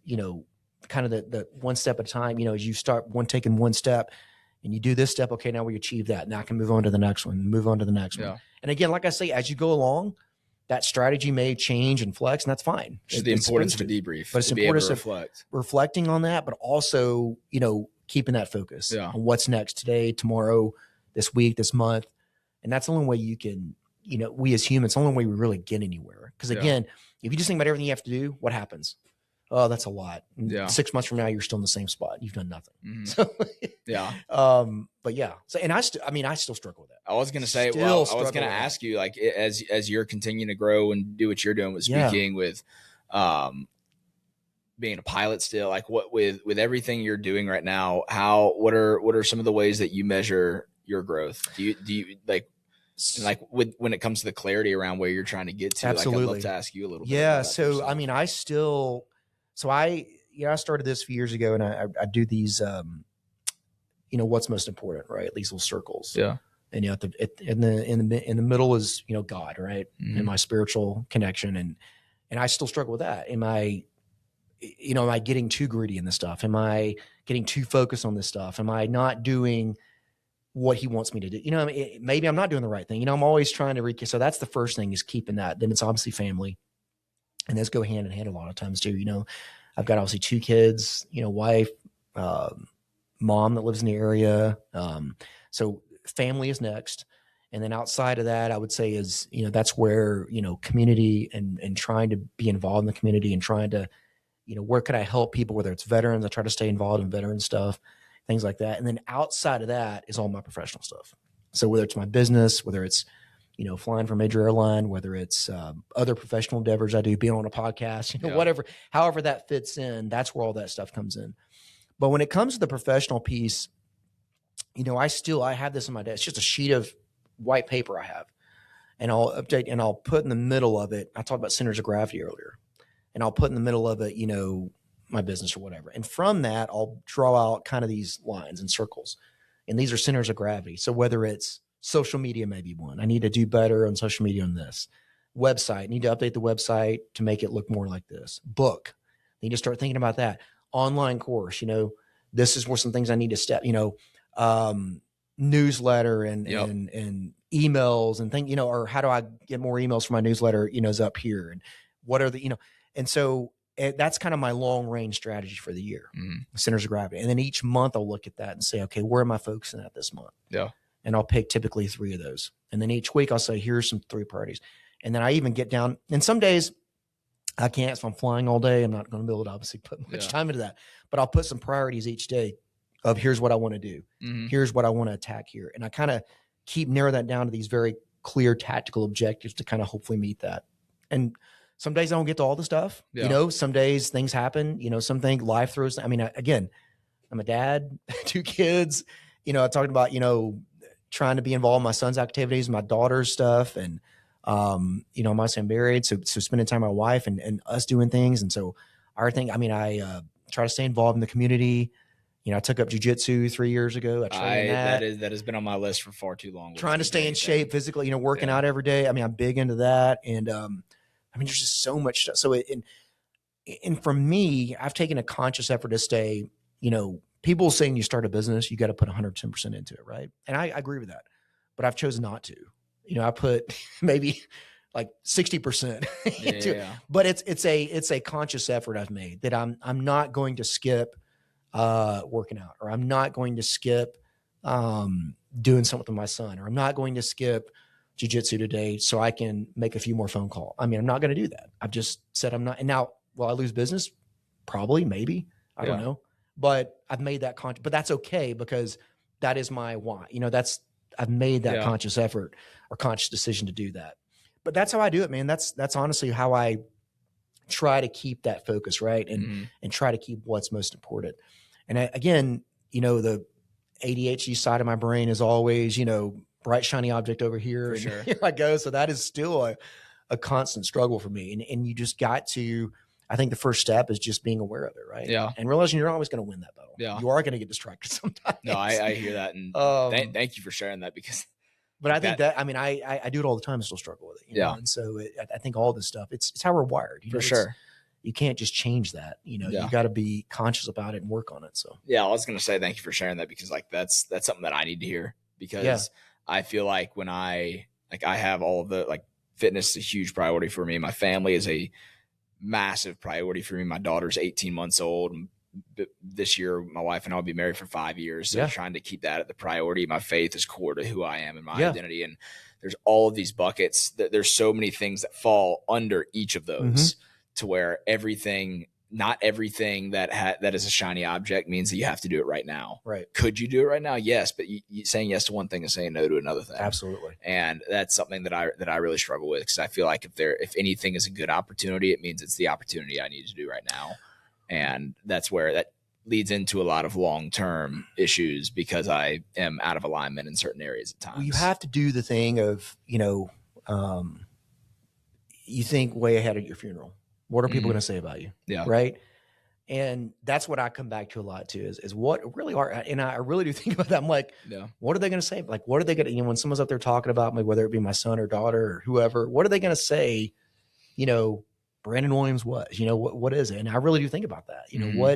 kind of the one step at a time, as you start taking one step and you do this step. Okay, now we achieve that. Now I can move on to the next one, one. And again, like I say, as you go along, that strategy may change and flex, and that's fine. It's the importance of a debrief. But it's important to reflecting on that, but also, keeping that focus on what's next today, tomorrow, this week, this month. And that's the only way you can, we as humans, the only way we really get anywhere. Because again, if you just think about everything you have to do, what happens? Oh, that's a lot. 6 months from now, you're still in the same spot. You've done nothing. So, but yeah. So, and I still struggle with that. I was going to say, I was going to ask you, like, as you're continuing to grow and do what you're doing with speaking, with being a pilot still, like what, with everything you're doing right now, what are some of the ways that you measure your growth? Do you like when it comes to the clarity around where you're trying to get to? Absolutely. Like, I'd love to ask you a little bit. Yeah. So, I started this a few years ago, and I do these, what's most important, right? These little circles. Yeah. And, in the middle is, God, right? And my spiritual connection. And I still struggle with that. Am I getting too greedy in this stuff? Am I getting too focused on this stuff? Am I not doing what he wants me to do? Maybe I'm not doing the right thing. I'm always trying to so that's the first thing, is keeping that. Then it's obviously family, and those go hand in hand a lot of times too. I've got obviously 2 kids, wife, mom that lives in the area. So family is next. And then outside of that, I would say is, that's where, community and trying to be involved in the community and trying to, where could I help people, whether it's veterans, I try to stay involved in veteran stuff, things like that. And then outside of that is all my professional stuff. So whether it's my business, whether it's, flying for a major airline, whether it's other professional endeavors I do, being on a podcast, whatever, however that fits in, that's where all that stuff comes in. But when it comes to the professional piece, I have this in my desk. It's just a sheet of white paper I have, and I'll update, and I'll put in the middle of it. I talked about centers of gravity earlier, and I'll put in the middle of it, my business or whatever. And from that, I'll draw out kind of these lines and circles, and these are centers of gravity. So whether it's social media, may be one. I need to do better on social media on this. Website, need to update the website to make it look more like this. Book, need to start thinking about that. Online course, this is where some things I need to step, newsletter and emails and things, or how do I get more emails for my newsletter, is up here. And what are the, and so that's kind of my long range strategy for the year, centers of gravity. And then each month I'll look at that and say, okay, where am I focusing at this month? Yeah. And I'll pick typically 3 of those. And then each week I'll say, here's some 3 priorities. And then I even get down, and some days I can't. So I'm flying all day. I'm not going to be able to obviously put much time into that, but I'll put some priorities each day of here's what I want to do. Here's what I want to attack here. And I kind of keep narrow that down to these very clear tactical objectives to kind of hopefully meet that. And some days I don't get to all the stuff, some days things happen, something life throws. I mean, again, I'm a dad, 2 kids, I talked about, trying to be involved in my son's activities, my daughter's stuff. And, I'm obviously married. So spending time with my wife and us doing things. And so our thing, I try to stay involved in the community. I took up jujitsu 3 years ago. That has been on my list for far too long. Trying to stay in shape physically, working out every day. I mean, I'm big into that. And, there's just so much stuff. So and for me, I've taken a conscious effort to stay, people saying you start a business, you got to put 110% into it. Right. And I agree with that, but I've chosen not to. I put maybe like 60% into it, but it's a conscious effort I've made that I'm not going to skip working out, or I'm not going to skip doing something with my son, or I'm not going to skip jiu-jitsu today so I can make a few more phone calls. I mean, I'm not going to do that. I've just said I'm not. And now, will I lose business? Probably, maybe. I don't know. But I've made that conscious, but that's okay because that is my why. I've made that conscious effort or conscious decision to do that. But that's how I do it, man. That's honestly how I try to keep that focus, right? And try to keep what's most important. And again, the ADHD side of my brain is always, bright, shiny object over here. And sure. Here I go. So that is still a constant struggle for me. And you just got to, I think the first step is just being aware of it, right? Yeah. And realizing you're not always going to win that battle. Yeah. You are going to get distracted sometimes. No, I hear that. And thank you for sharing that because. But I think I do it all the time and still struggle with it. You know? And so I think all this stuff, it's how we're wired. For sure. You can't just change that. You got to be conscious about it and work on it. So yeah, I was going to say thank you for sharing that because that's something that I need to hear because I feel like when I have all of the fitness is a huge priority for me. My family is a massive priority for me. My daughter's 18 months old. This year, my wife and I will be married for 5 years. So trying to keep that at the priority. My faith is core to who I am and my identity. And there's all of these buckets. There's so many things that fall under each of those to where not everything that is a shiny object means that you have to do it right now. Right. Could you do it right now? Yes. But you saying yes to one thing and saying no to another thing. Absolutely. And that's something that I really struggle with because I feel like if anything is a good opportunity, it means it's the opportunity I need to do right now. And that's where that leads into a lot of long-term issues because I am out of alignment in certain areas at times. Well, you have to do the thing of, you think way ahead of your funeral. What are people going to say about you? Yeah. Right. And that's what I come back to a lot too is what really are. And I really do think about that. I'm like, what are they going to say? Like, what are they going to, when someone's up there talking about me, whether it be my son or daughter or whoever, what are they going to say? Brandon Williams was, what is it? And I really do think about that.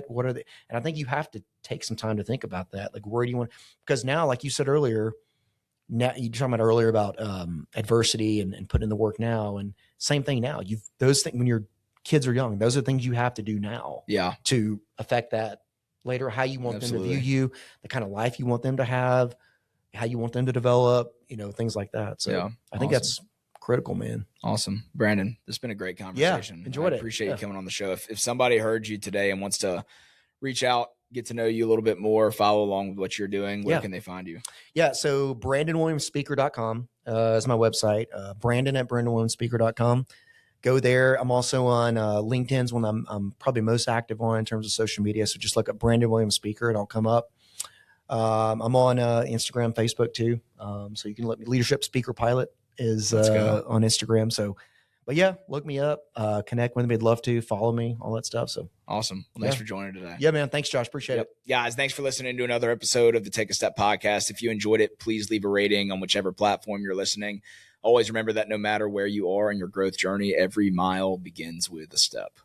What are they? And I think you have to take some time to think about that. Like, where do you want, because now, like you said earlier, now you talking about earlier about adversity and putting in the work now. And same thing now, those things when your kids are young, those are things you have to do now to affect that later, how you want them to view you, the kind of life you want them to have, how you want them to develop, things like that. So I think that's critical, man. Awesome. Brandon, this has been a great conversation. Yeah, enjoyed it. I appreciate you coming on the show. If somebody heard you today and wants to reach out, get to know you a little bit more, follow along with what you're doing, where can they find you? Yeah. So BrandonWilliamsSpeaker.com is my website. Brandon at BrandonWilliamsSpeaker.com. Go there. I'm also on LinkedIn's one I'm probably most active on in terms of social media. So just look up Brandon Williams Speaker and I'll come up. I'm on Instagram, Facebook too. So you can let me Leadership Speaker Pilot is on Instagram. So, but yeah, look me up, connect with me. I'd love to follow me, all that stuff. So awesome. Well, thanks for joining today. Yeah, man. Thanks, Josh. Appreciate it. Guys, thanks for listening to another episode of the Take a Step podcast. If you enjoyed it, please leave a rating on whichever platform you're listening. Always remember that no matter where you are in your growth journey, every mile begins with a step.